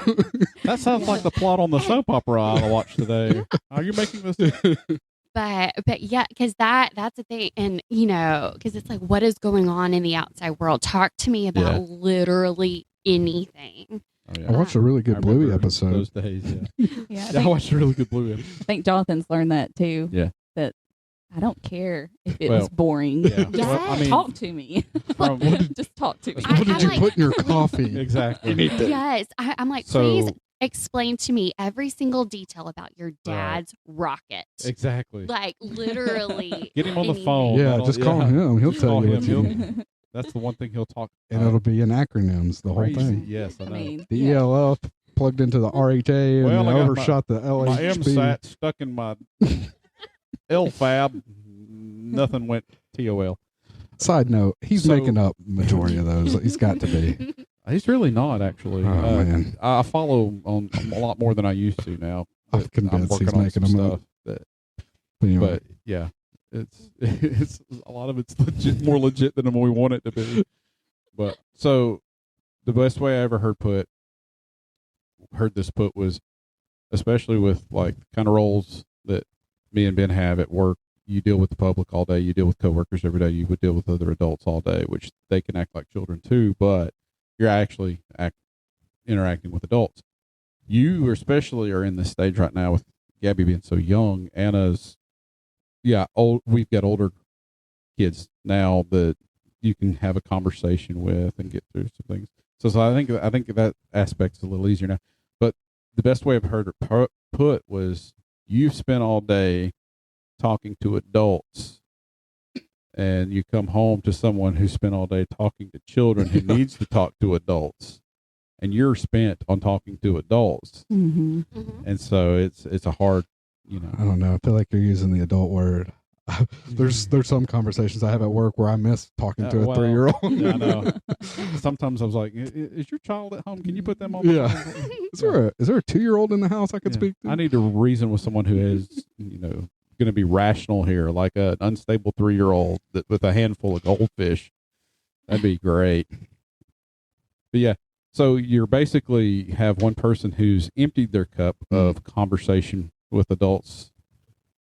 That sounds like the plot on the soap opera I watched today. Are you making this? but yeah, because that's the thing, and because it's like, what is going on in the outside world? Talk to me about literally anything. Oh, I watched a really good I Bluey remember episode. those days. Yeah, Yeah, I watched a really good Bluey episode. I think Jonathan's learned that too. Yeah. That I don't care if it Well, was boring. Yeah. Yeah. Well, I mean, Talk to me. from, Just talk to me. I- What did you like- put in your coffee? exactly. Yes, I'm like, So- please explain to me every single detail about your dad's rocket. Exactly. Like literally, Get him on the anything. phone. Yeah, That'll- just call him. He'll tell Call you what him. you He'll- need. That's the one thing he'll talk. And it'll be in acronyms, the whole crazy. thing. Yes, I I know. mean, The yeah. ELF plugged into the RHA Well, and I I got overshot the my LHB. MSAT stuck in my LFAB. Nothing went TOL. Side note, he's So- making up majority of those. He's got to be. He's really not actually. Oh, man. I follow on a lot more than I used to now. I'm But convinced working he's on making some them up. stuff that, But anyway, but yeah, it's a lot of it's legit, more legit than we want it to be. But so the best way I ever heard this put was, especially with like kind of roles that me and Ben have at work. You deal with the public all day. You deal with coworkers every day. You would deal with other adults all day, which they can act like children too, but you're actually interacting with adults. You especially are in this stage right now with Gabby being so young. Anna's, old. We've got older kids now that you can have a conversation with and get through some things. So I think that aspect's a little easier now. But the best way I've heard it put was, you've spent all day talking to adults, and you come home to someone who spent all day talking to children who needs to talk to adults, and you're spent on talking to adults. Mm-hmm. And so it's a hard, I don't know. I feel like you're using the adult word. There's some conversations I have at work where I miss talking to a well, 3-year-old. Yeah, I know. Sometimes I was like, is your child at home? Can you put them on? Yeah. phone?" Is there a 2-year-old in the house I could Yeah. speak to? I need to reason with someone who is, going to be rational here, like an unstable 3-year-old that with a handful of goldfish. That'd be great. But yeah, so you're basically have one person who's emptied their cup of conversation with adults,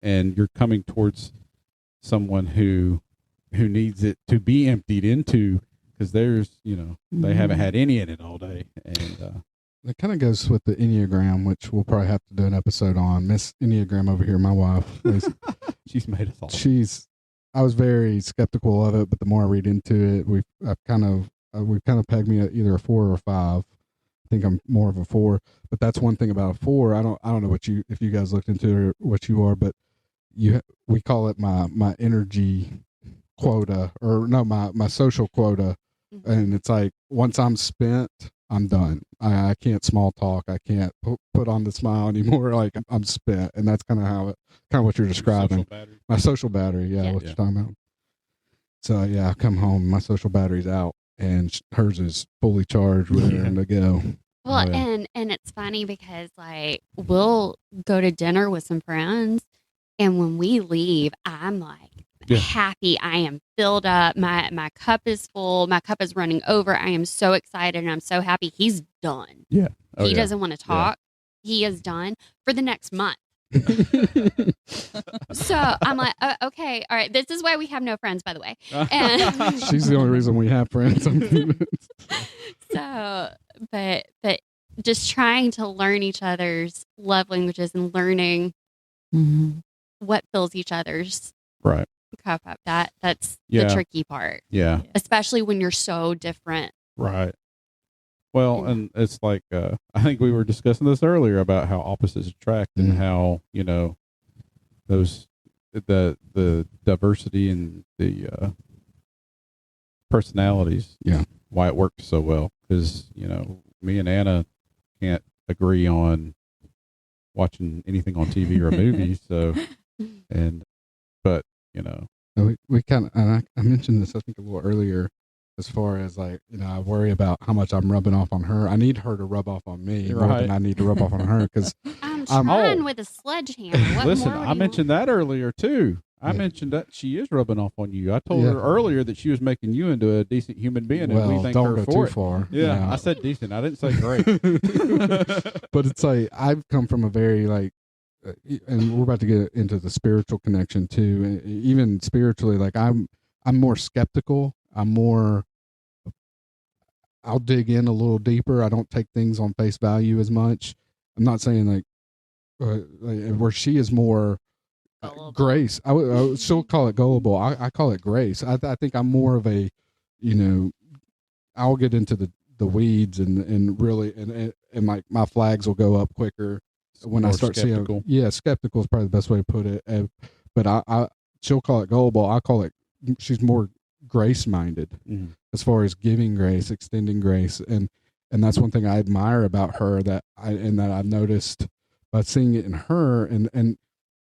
and you're coming towards someone who needs it to be emptied into, because there's, they haven't had any in it all day. And It kind of goes with the Enneagram, which we'll probably have to do an episode on. Miss Enneagram over here, my wife, she's made us all. I was very skeptical of it, but the more I read into it, we've kind of pegged me at either a 4 or a 5. I think I'm more of a 4, but that's one thing about a 4. I don't know if you guys looked into it or what you are, but we call it my energy quota, or no, my social quota. And it's like, once I'm spent, I'm done. I can't small talk. I can't put on the smile anymore. Like, I'm spent. And that's kind of what you're describing. My social battery. Yeah. What you're talking about. So yeah, I come home, my social battery's out, and hers is fully charged, ready to go. Well, and it's funny because like, we'll go to dinner with some friends, and when we leave, I'm like happy. I am filled up. My cup is full. My cup is running over. I am so excited, and I'm so happy. He's done. Yeah. He doesn't want to talk. He is done for the next month. So I'm like, okay, all right. This is why we have no friends, by the way. And she's the only reason we have friends. I'm convinced. So, but just trying to learn each other's love languages and learning what fills each other's right cup up. That's Yeah. the tricky part. Yeah. Especially when you're so different. Right. Well, and it's like, I think we were discussing this earlier about how opposites attract, and how, those, the diversity and the personalities. Yeah. Why it works so well. Because, me and Anna can't agree on watching anything on TV or a movie. So, but, we kind of, and I mentioned this, I think, a little earlier, as far as like, I worry about how much I'm rubbing off on her. I need her to rub off on me more than I need to rub off on her, because I'm trying with a sledgehammer. What listen, more would I you mentioned that earlier too. I mentioned that she is rubbing off on you. I told her earlier that she was making you into a decent human being, and we thank don't her go for too it. far. Yeah, I said decent. I didn't say great. But it's like, I've come from a very like and we're about to get into the spiritual connection too. Even spiritually, like I'm more skeptical. I'll dig in a little deeper. I don't take things on face value as much. I'm not saying like where she is more grace. I would still call it gullible. I call it grace. I think I'm more of a, I'll get into the weeds and really and my flags will go up quicker when I start skeptical. seeing. Yeah, skeptical is probably the best way to put it. But she'll call it gullible. I call it, she's more grace minded as far as giving grace, extending grace, and that's one thing I admire about her that I've noticed by seeing it in her, and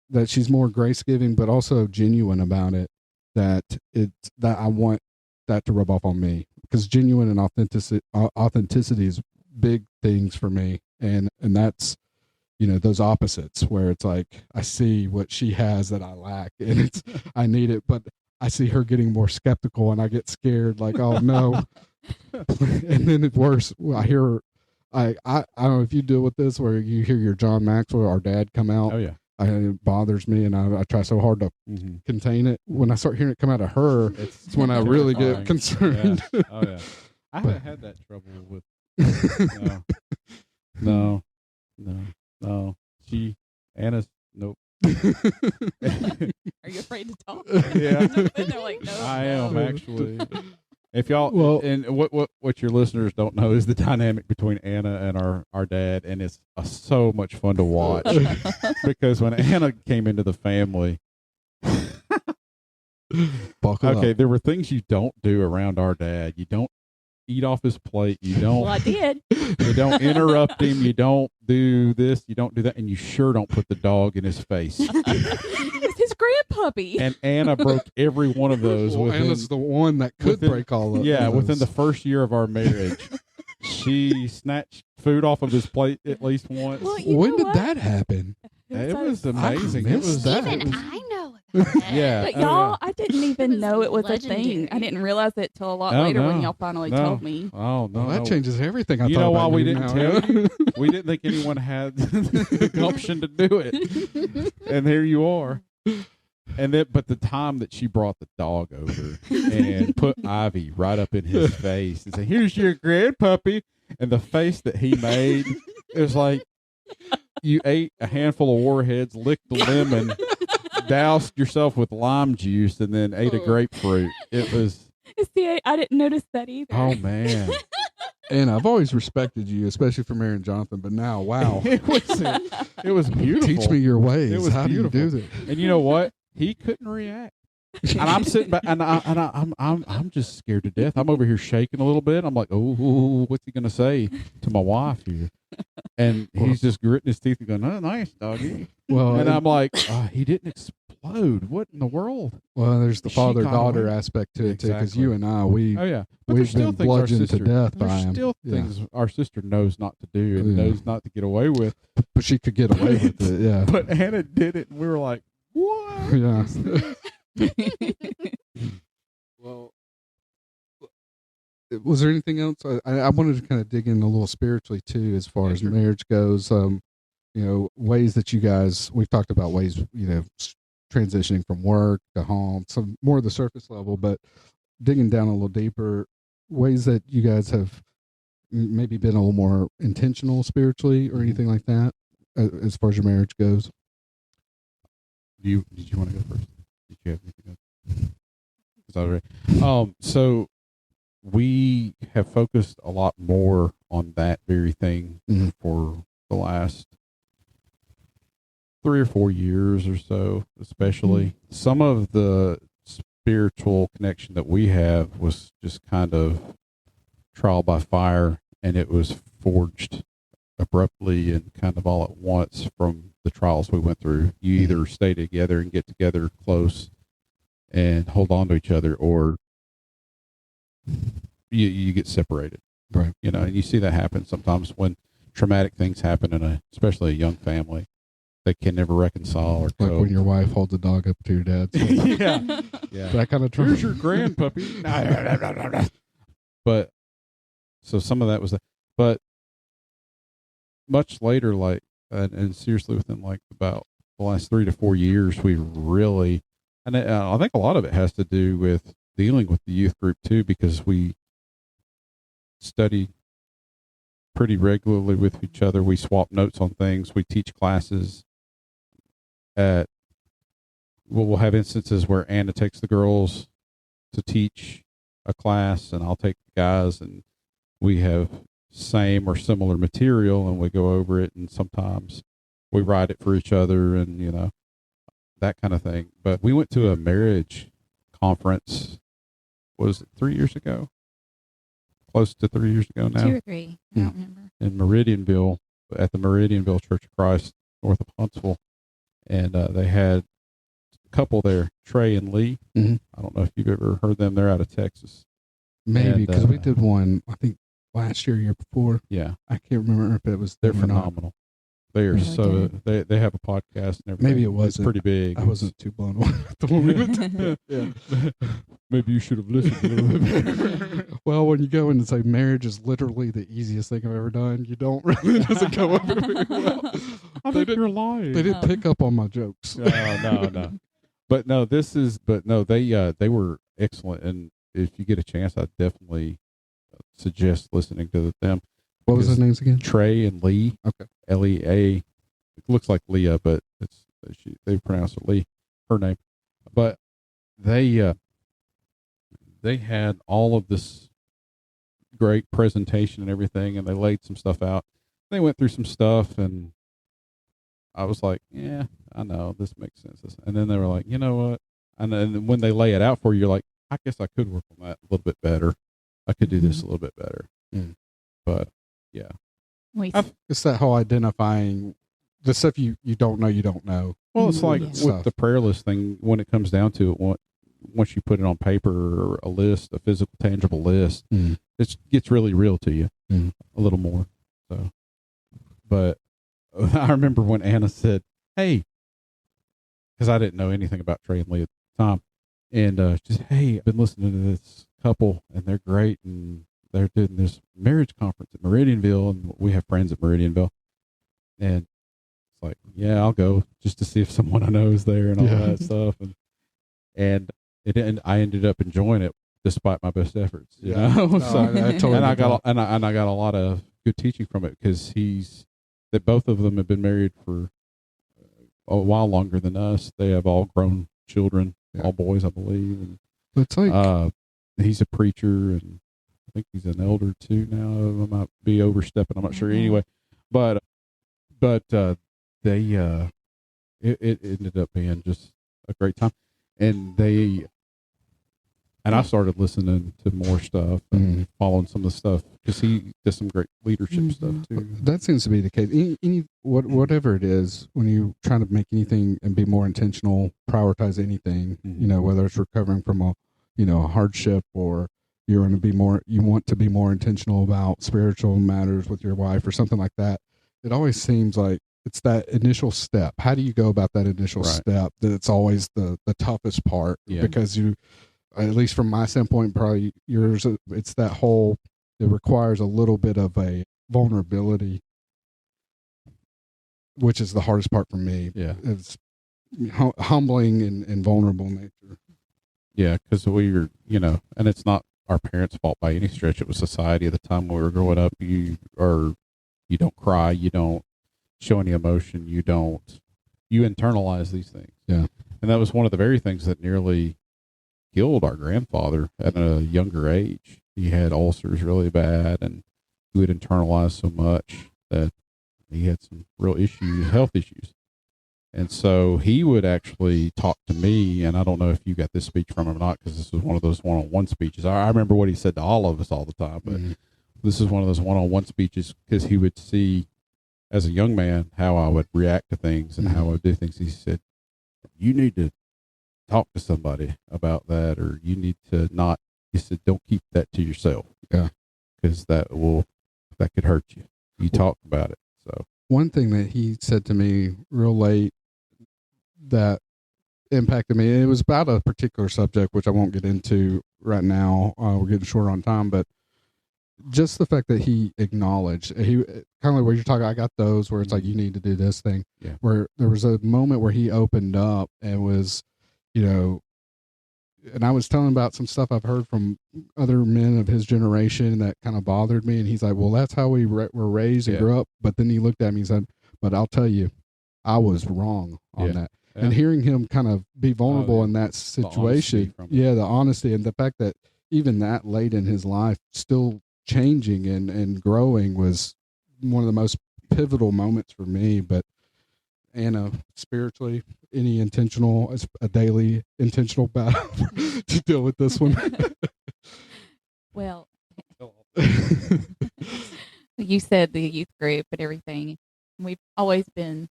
that she's more grace giving, but also genuine about it. That I want that to rub off on me, because genuine and authenticity is big things for me, and that's those opposites where it's like I see what she has that I lack, and I need it, but I see her getting more skeptical, and I get scared, like, oh no. And then it's worse. I hear her, I don't know if you deal with this, where you hear your John Maxwell, our dad, come out. Oh yeah. It bothers me, and I try so hard to contain it. When I start hearing it come out of her, it's when I really get concerned. Yeah. Oh yeah. I haven't had that trouble with. No. Anna's nope. Are you afraid to talk? Yeah. They're like, no. I am actually. If y'all and what your listeners don't know is the dynamic between Anna and our dad, and it's so much fun to watch because when Anna came into the family, there were things you don't do around our dad. You don't eat off his plate. You don't. Well, I did. You don't interrupt him. You don't do this. You don't do that, and you sure don't put the dog in his face. It's his grandpuppy. And Anna broke every one of those. Anna's the one that could break all of yeah, those. within the first year of our marriage. She snatched food off of his plate at least once. Well, when did that happen? It was amazing. It was that. Even I know about it. Yeah. But y'all, I didn't even was know it was legendary. a thing. I didn't realize it till a lot Oh, later no. when y'all finally told me. Oh no, Well, that changes everything. I You thought know why about we you didn't now. tell you? We didn't think anyone had the gumption to do it, and here you are. And then, but the time that she brought the dog over and put Ivy right up in his face and said, "Here's your grandpuppy," and the face that he made, it was like you ate a handful of Warheads, licked the lemon, doused yourself with lime juice, and then ate a grapefruit. It was. See, I didn't notice that either. Oh man. And I've always respected you, especially for marrying Jonathan. But now, wow, It was beautiful. teach me your ways. It was How beautiful. do you do that? And you know what? He couldn't react. And I'm sitting back, and I'm just scared to death. I'm over here shaking a little bit. I'm like, oh, what's he gonna say to my wife here? And he's just gritting his teeth and going, "Oh, nice doggy." Well, And I'm like, he didn't explode. What in the world? well, there's the She got father-daughter away. aspect to it too, because Exactly. you and I, we Oh yeah, but we've there's still been things our bludgeoned to sister, death by there's him. still Yeah. things our sister knows not to do and Yeah. knows not to get away with. but she could get away with it. Yeah, But Hannah did it, and we were like, "What?" yeah. Well, was there anything else? I wanted to kind of dig in a little spiritually too, as far as marriage goes. Ways that you guys, we've talked about ways, transitioning from work to home, some more of the surface level, but digging down a little deeper, ways that you guys have maybe been a little more intentional spiritually or anything like that, as far as your marriage goes. Did you want to go first? Did you have anything else? Is that all right? So we have focused a lot more on that very thing for the last 3 or 4 years or so, especially. Some of the spiritual connection that we have was just kind of trial by fire, and it was forged abruptly and kind of all at once from the trials we went through. You either stay together and get together close and hold on to each other, or you get separated. Right. And you see that happen sometimes when traumatic things happen in especially a young family. They can never reconcile or Like cope. when your wife holds a dog up to your dad's. yeah. That kind of Here's your grandpuppy. But so some of that was that. But much later, like and seriously, within like about the last 3 to 4 years, we really, and I think a lot of it has to do with dealing with the youth group too, because we study pretty regularly with each other. We swap notes on things. We teach classes at, we'll have instances where Anna takes the girls to teach a class and I'll take the guys, and we have same or similar material and we go over it, and sometimes we write it for each other and, you know, that kind of thing. But we went to a marriage conference, was it 3 years ago? Close to 3 years ago now. 2 or 3. I don't remember. In Meridianville, at the Meridianville Church of Christ, north of Huntsville. And they had a couple there, Trey and Lee. Mm-hmm. I don't know if you've ever heard them. They're out of Texas. Maybe, because we did one, I think, last year before. Yeah. I can't remember if it was They're them or not. phenomenal. They are Yeah. they have a podcast and everything. Maybe it It's wasn't. pretty big. I wasn't too blown away with the one we went to. Yeah. Maybe you should have listened a little bit. Well, when you go in and say marriage is literally the easiest thing I've ever done, you don't really, it doesn't go over very well. I think you're lying. They didn't pick up on my jokes. No. But no, they were excellent. And if you get a chance, I definitely suggest listening to them. What was their names again? Trey and Lee. Okay. Lea. It looks like Leah, but they pronounce it Lee, her name. But they had all of this great presentation and everything, and they laid some stuff out. They went through some stuff, and I was like, yeah, I know, this makes sense. And then they were like, you know what? And then when they lay it out for you, you're like, I guess I could work on that a little bit better. I could do this a little bit better. Mm. But yeah. It's that whole identifying the stuff you don't know. Well, it's like Yeah. with the prayer list thing, when it comes down to it, once you put it on paper or a list, a physical, tangible list, it gets really real to you a little more. So, but I remember when Anna said, hey, because I didn't know anything about Trey and Lee at the time, and she said, hey, I've been listening to this couple, and they're great, and they're doing this marriage conference at Meridianville, and we have friends at Meridianville. And it's like, yeah, I'll go just to see if someone I know is there and all that stuff. And I ended up enjoying it despite my best efforts. You know? No, So, I totally and I get got that. and I got a lot of good teaching from it, because that both of them have been married for a while longer than us. They have all grown children, all boys, I believe. And But it's like he's a preacher, and I think he's an elder too now. I might be overstepping. I'm not sure. Anyway, but they it ended up being just a great time, and I started listening to more stuff and following some of the stuff, because he does some great leadership stuff too. that seems to be the case. Whatever it is, when you're trying to make anything and be more intentional, prioritize anything, you know, whether it's recovering from a hardship, or you want to be more intentional about spiritual matters with your wife or something like that. It always seems like it's that initial step. How do you go about that initial step? That's always the toughest part, because at least from my standpoint, probably yours, it's that whole, it requires a little bit of a vulnerability, which is the hardest part for me. Yeah. It's humbling and vulnerable nature. Yeah, because we were, and it's not our parents' fault by any stretch. It was society at the time when we were growing up. You don't cry, you don't show any emotion, you internalize these things. Yeah. And that was one of the very things that nearly killed our grandfather at a younger age. He had ulcers really bad, and he would internalize so much that he had some real issues, health issues. And so he would actually talk to me, and I don't know if you got this speech from him or not, because this was one of those one-on-one speeches. I remember what he said to all of us all the time, but this is one of those one-on-one speeches, because he would see, as a young man, how I would react to things and how I would do things. He said, you need to talk to somebody about that, or you need to not, he said, don't keep that to yourself. Yeah. Because that could hurt you. You talk about it. So one thing that he said to me real late that impacted me, it was about a particular subject, which I won't get into right now. We're getting short on time, but just the fact that he acknowledged, he kind of like where you're talking, I got those where it's like, you need to do this thing. Yeah. Where there was a moment where he opened up and was, and I was telling about some stuff I've heard from other men of his generation that kind of bothered me. And he's like, well, that's how we were raised and grew up. But then he looked at me and said, but I'll tell you, I was wrong on that. Yeah. And hearing him kind of be vulnerable in that situation. The honesty and the fact that even that late in his life, still changing and growing was one of the most pivotal moments for me. But Anna, spiritually, any a daily intentional battle to deal with this one? Well, you said the youth group and everything. We've always been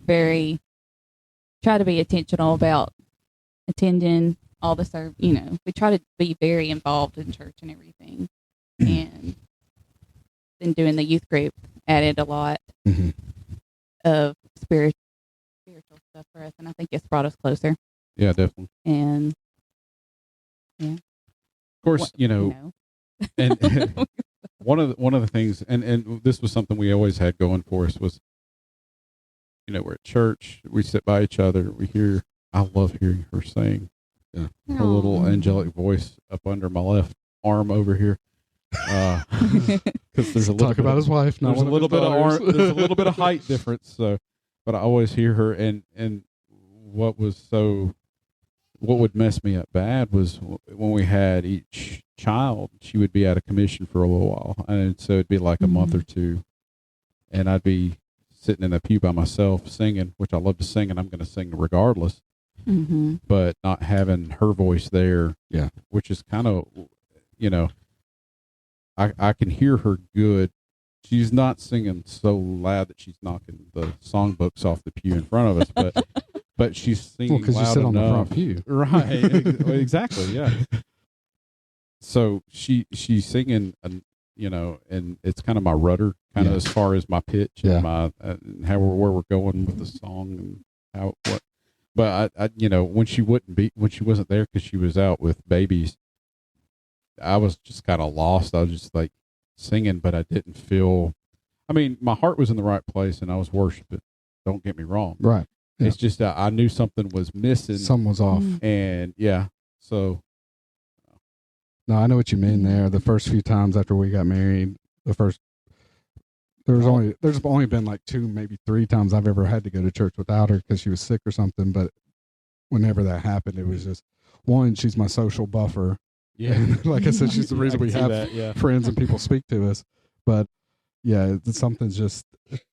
try to be intentional about attending all the we try to be very involved in church and everything. And then doing the youth group added a lot of spiritual stuff for us, and I think it's brought us closer. Yeah, definitely. And of course, and one of the things, and this was something we always had going for us was, we're at church, we sit by each other, I love hearing her sing. Yeah, her little angelic voice up under my left arm over here. Because there's a little talk about his wife. There's a little bit of there's a little bit of height difference. So, but I always hear her, and what would mess me up bad was when we had each child, she would be out of commission for a little while, and so it'd be like a month or two, and I'd be sitting in a pew by myself singing, which I love to sing, and I'm going to sing regardless. But not having her voice there, which is kind of, I can hear her good. She's not singing so loud that she's knocking the songbooks off the pew in front of us, but she's singing because you sit enough. on the front pew, right? Exactly, yeah. So she's singing, and it's kind of my rudder, kind of as far as my pitch and my where we're going with the song and what. But I when she wasn't there because she was out with babies, I was just kind of lost. I was just like singing, but I didn't feel. I mean, my heart was in the right place, and I was worshiping. Don't get me wrong. Right. Yeah. It's just I knew something was missing. Something was off. And so. No, I know what you mean there. The first few times after we got married, there's only been like 2, maybe 3 times I've ever had to go to church without her because she was sick or something. But whenever that happened, it was just one, she's my social buffer. Yeah. And like I said, she's the reason we have friends and people speak to us. But something's just,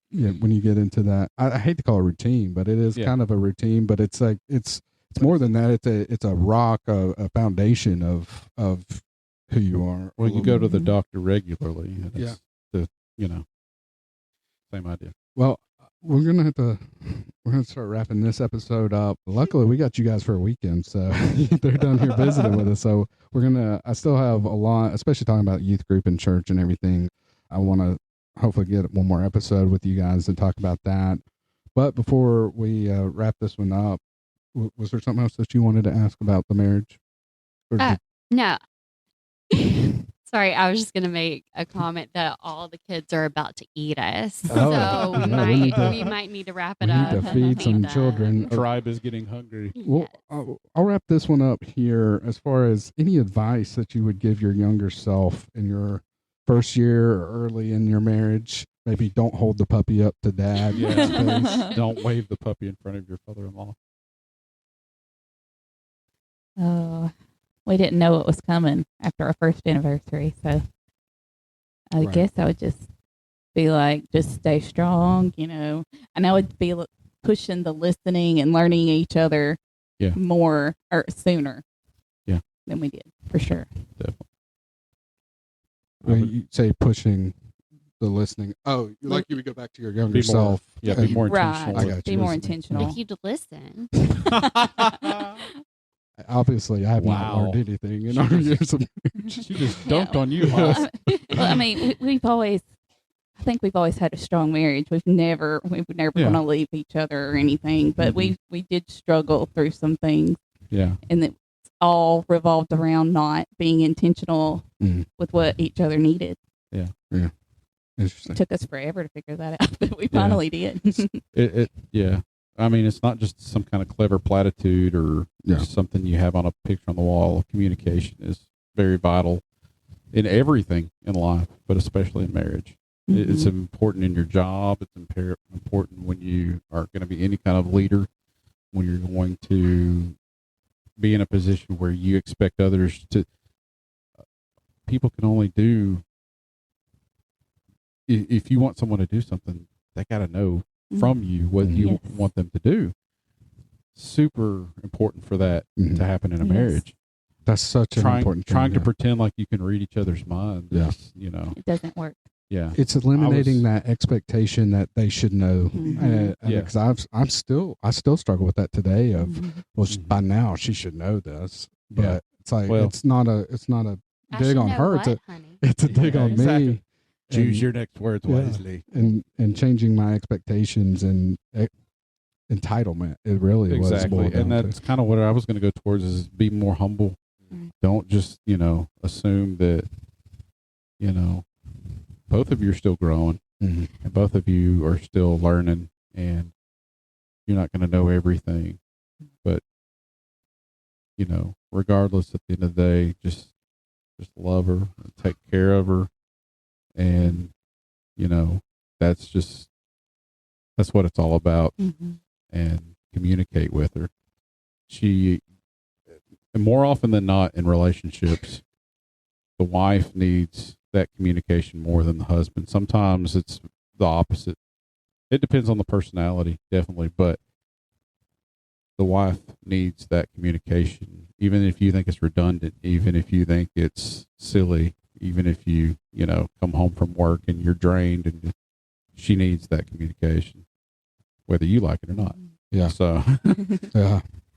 when you get into that, I hate to call it routine, but it is kind of a routine, but it's like, it's more than that. It's a rock, a foundation of who you are. Well, you go to the doctor regularly. It's same idea. Well, we're gonna start wrapping this episode up. Luckily, we got you guys for a weekend, so they're down here visiting with us. So I still have a lot, especially talking about youth group and church and everything. I want to hopefully get one more episode with you guys and talk about that. But before we wrap this one up, was there something else that you wanted to ask about the marriage? No. Sorry, I was just going to make a comment that all the kids are about to eat us. So we might need to wrap it up. We need to feed some children. The tribe is getting hungry. Well, I'll wrap this one up here as far as any advice that you would give your younger self in your first year or early in your marriage. Maybe don't hold the puppy up to dad. Don't wave the puppy in front of your father-in-law. Oh, we didn't know it was coming after our first anniversary, so I guess I would just be like, just stay strong, and I would be pushing the listening and learning each other more or sooner than we did, for sure. Definitely. When you say pushing the listening, you would go back to your younger self. Yeah, be more intentional. Right, be more intentional. If you to listen. Obviously, I have not learned anything in our years of marriage. She just dunked on you. Well, I mean, I think we've always had a strong marriage. We've never want to leave each other or anything, but we did struggle through some things. Yeah. And it's all revolved around not being intentional with what each other needed. Interesting. It took us forever to figure that out, but we finally did. Yeah. I mean, it's not just some kind of clever platitude or just something you have on a picture on the wall. Communication is very vital in everything in life, but especially in marriage. It's important in your job. It's important when you are going to be any kind of leader, when you're going to be in a position where you expect others to. People can only do. If you want someone to do something, they got to know from you what you want them to do. Super important for that to happen in a marriage. That's such an important thing. Trying to pretend like you can read each other's minds. Yeah. It doesn't work. Yeah. It's eliminating that expectation that they should know. Because I still struggle with that today of, by now she should know this, but it's like, it's not a dig on her. It's a dig on me. Choose your next words wisely. And changing my expectations and entitlement. It really was. Exactly. And that's kind of what I was going to go towards is be more humble. Don't just, assume that, both of you are still growing and both of you are still learning and you're not going to know everything. But, regardless, at the end of the day, just love her and take care of her. And, that's what it's all about. And communicate with her. And more often than not in relationships, the wife needs that communication more than the husband. Sometimes it's the opposite. It depends on the personality, definitely, but the wife needs that communication, even if you think it's redundant, even if you think it's silly, even if you, come home from work and you're drained, and she needs that communication, whether you like it or not. Yeah. So,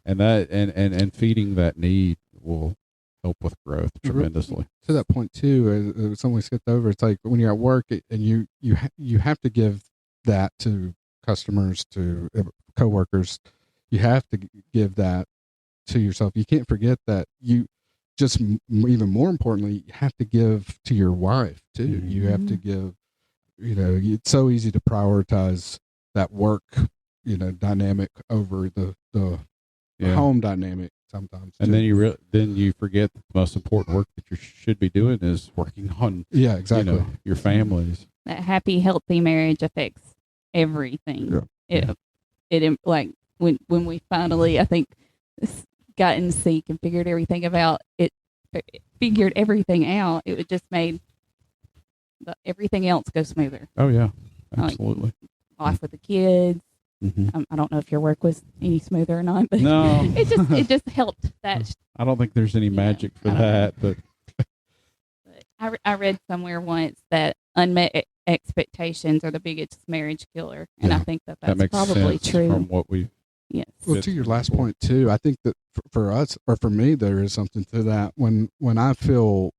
and that, and feeding that need will help with growth tremendously. To that point too, something we skipped over. It's like when you're at work and you have to give that to customers, to coworkers. You have to give that to yourself. You can't forget that you just even more importantly, you have to give to your wife too. You have to give, it's so easy to prioritize that work, dynamic over the home dynamic sometimes. And then you forget that the most important work that you should be doing is working on, exactly, your families. That happy, healthy marriage affects everything. Yeah. It like when we finally, I think, got in sync and figured everything out. It would just made everything else go smoother. Oh yeah, absolutely. Life with the kids. I don't know if your work was any smoother or not, but no, it just helped that. I don't think there's any magic for that, but I read somewhere once that unmet expectations are the biggest marriage killer, and I think that's that makes probably sense true. from what we. Yes. Well, to your last point too, I think that for us, or for me, there is something to that. When I feel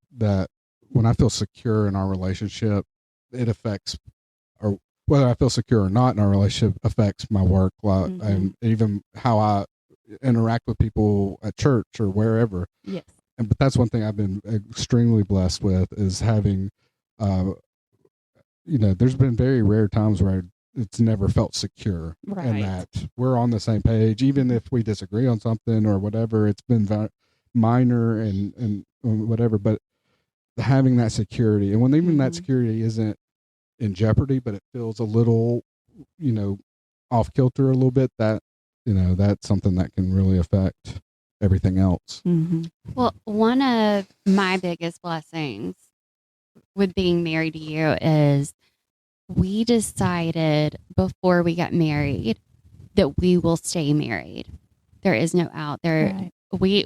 secure in our relationship, it affects, or whether I feel secure or not in our relationship affects my work life and even how I interact with people at church or wherever. Yes. But that's one thing I've been extremely blessed with is having, there's been very rare times where it's never felt secure in that we're on the same page, even if we disagree on something or whatever. It's been minor and whatever, but having that security, and when even that security isn't in jeopardy, but it feels a little, off kilter a little bit, that, that's something that can really affect everything else. Well, one of my biggest blessings with being married to you is we decided before we got married that we will stay married. There is no out there. Right. We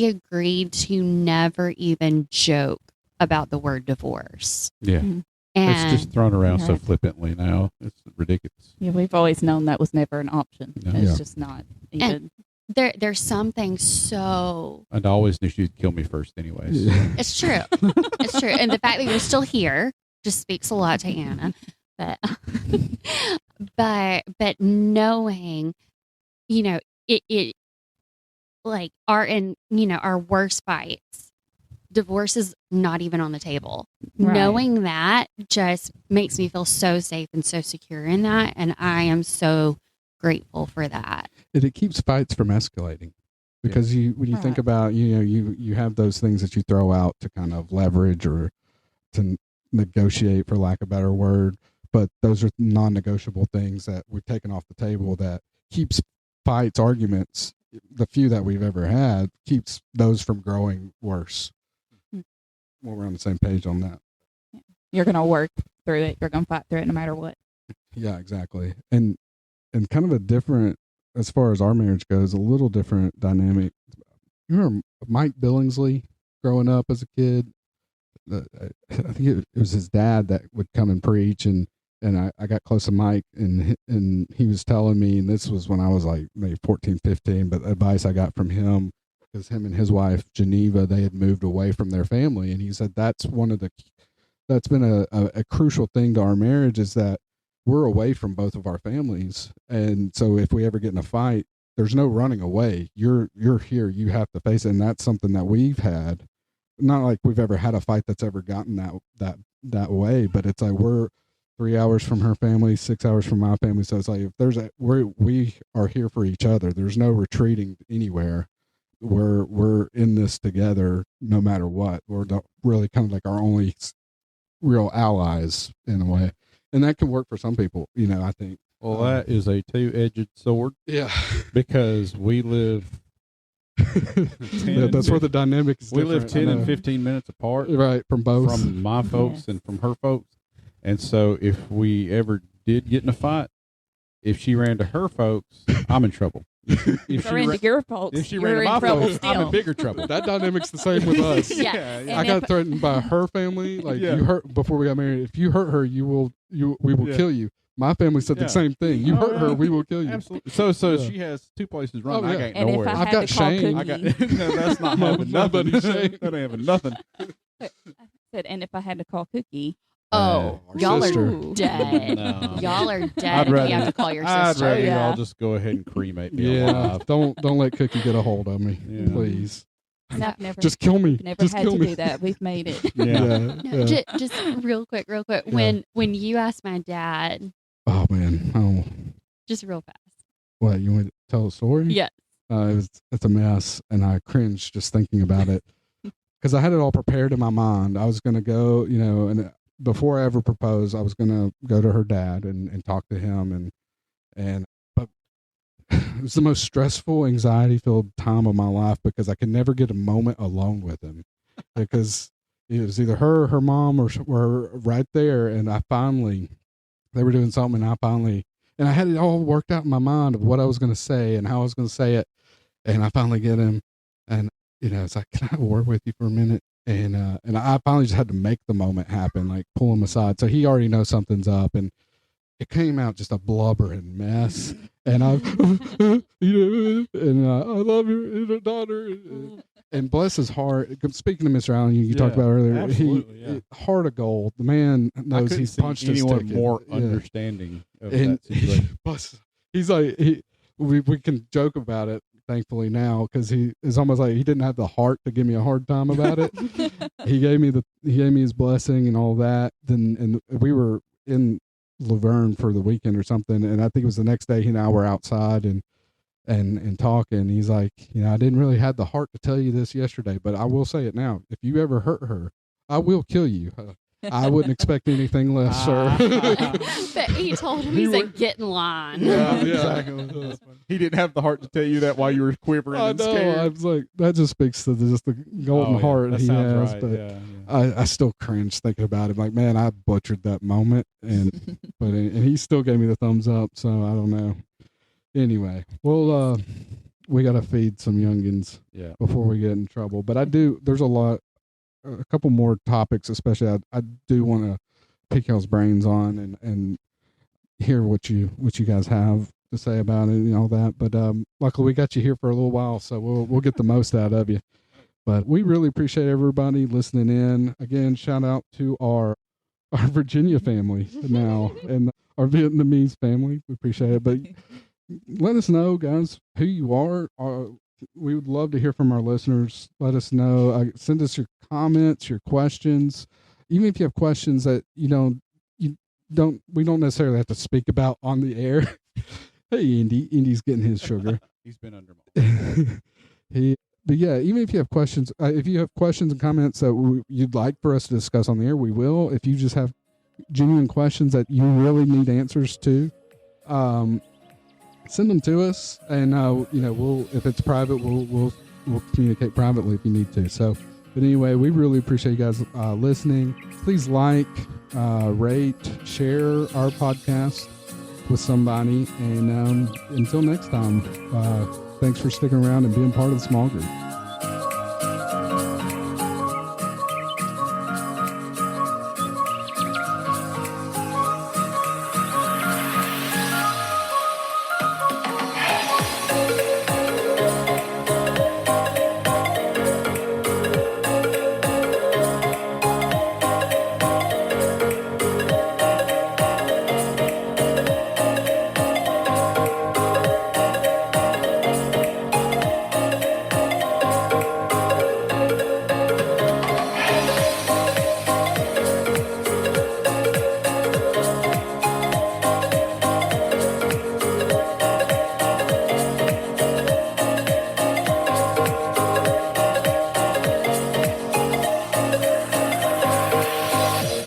agreed to never even joke about the word divorce. Yeah. And it's just thrown around so flippantly now. It's ridiculous. Yeah, we've always known that was never an option. No. It's just not even. And there's something so. And I always knew she'd kill me first anyways. It's true. It's true. And the fact that you're still here just speaks a lot to Anna. But knowing, it like our worst fights divorce is not even on the table. Right. Knowing that just makes me feel so safe and so secure in that. And I am so grateful for that. It keeps fights from escalating, because when you think Right. about, you have those things that you throw out to kind of leverage or to negotiate, for lack of a better word, but those are non-negotiable things that we've taken off the table that keeps fights, arguments, the few that we've ever had, keeps those from growing worse. Mhm. Well, we're on the same page on that. You're going to work through it. You're going to fight through it no matter what. Yeah, exactly. And kind of a different, as far as our marriage goes, a little different dynamic. You remember Mike Billingsley growing up as a kid? I think it was his dad that would come and preach, and I got close to Mike, and he was telling me, and this was when I was like maybe 14, 15, but advice I got from him, because him and his wife Geneva, they had moved away from their family, and he said that's been a crucial thing to our marriage, is that we're away from both of our families, and so if we ever get in a fight, there's no running away. You're here. You have to face it, and that's something that we've had. Not like we've ever had a fight that's ever gotten that way, but it's like we're 3 hours from her family, 6 hours from my family. So it's like if we are here for each other. There's no retreating anywhere. We're in this together, no matter what. We're really kind of like our only real allies in a way, and that can work for some people. I think. Well, that is a two-edged sword. Yeah, because we live. That's where the dynamic is. We live different. 10 and 15 minutes apart, right, from both, from my folks Yes. and from her folks. And so, if we ever did get in a fight, if she ran to her folks, I'm in trouble. If You're into your folks. if she you're ran to in my trouble folks, I'm still. in bigger trouble. That dynamic's the same with us. Yeah. yeah. I And got if- threatened by her family. Like Yeah. you hurt before we got married. If you hurt her, we will Yeah. kill you. My family said Yeah. the same thing. You Oh, hurt yeah. her, we will kill you. Absolutely. So Yeah. she has two places running. Oh, I yeah. got And if nowhere. I I've had got to call Shane. I got Cookie, no, that's not My- having my nothing. buddy Shane. That ain't having nothing. said, and if I had to call Cookie, Oh, our y'all sister. are dead. No. Y'all are I'd dead. if rather- you have to call your I'd sister. rather Yeah. y'all just go ahead and cremate me Yeah, alive. don't let Cookie get a hold of me, Yeah. please. and I've never, Just kill me. never Just had kill to me. do that. We've made it. Yeah. No, just real quick. Yeah. When you asked my dad, Oh man. Oh, just real fast. what, you want to tell a story? Yeah. It's a mess, and I cringe just thinking about it, because I had it all prepared in my mind. I was going to go, and before I ever proposed, I was going to go to her dad and talk to him, but it was the most stressful, anxiety-filled time of my life, because I could never get a moment alone with him, because it was either her or her mom were right there, and they were doing something, and I had it all worked out in my mind of what I was going to say and how I was going to say it. And I finally get him, and it's like, can I have a word with you for a minute? And I finally just had to make the moment happen, like pull him aside. So he already knows something's up, and it came out just a blubbering mess. And I love your daughter. And bless his heart. Speaking to Mr. Allen, you talked Yeah, about earlier, absolutely, yeah. heart of gold. The man I knows couldn't he's see punched his anyone ticket. more Yeah. understanding of And that situation. plus, he's like, we can joke about it, thankfully now, because he is almost like he didn't have the heart to give me a hard time about it. he gave me his blessing and all that. And we were in Laverne for the weekend or something, and I think it was the next day he and I were outside and talking. He's like, I didn't really have the heart to tell you this yesterday, but I will say it now. If you ever hurt her, I will kill you. I wouldn't expect anything less, sir. But he told him, he said, get in line. Yeah, exactly. He didn't have the heart to tell you that while you were quivering I and know. scared. I was like, that just speaks to just the golden Oh, yeah, heart that he sounds has. right. But Yeah. I still cringe thinking about it. Like, man, I butchered that moment, and he still gave me the thumbs up. So I don't know. Anyway, well, we got to feed some youngins Yeah. before we get in trouble. But there's a couple more topics, especially I do want to pick y'all's brains on and hear what you guys have to say about it and all that. But luckily we got you here for a little while, so we'll get the most out of you. But we really appreciate everybody listening in. Again, shout out to our Virginia family now and our Vietnamese family. We appreciate it. But let us know, guys, who you are. we would love to hear from our listeners. Let us know. Send us your comments, your questions. Even if you have questions that we don't necessarily have to speak about on the air. Hey, Indy's getting his sugar. He's been under But yeah, even if you have questions, and comments that you'd like for us to discuss on the air, we will. If you just have genuine questions that you really need answers to, send them to us, and we'll, if it's private, we'll communicate privately if you need to. So, but anyway, we really appreciate you guys listening. Please like, rate, share our podcast with somebody, and until next time, thanks for sticking around and being part of the small group.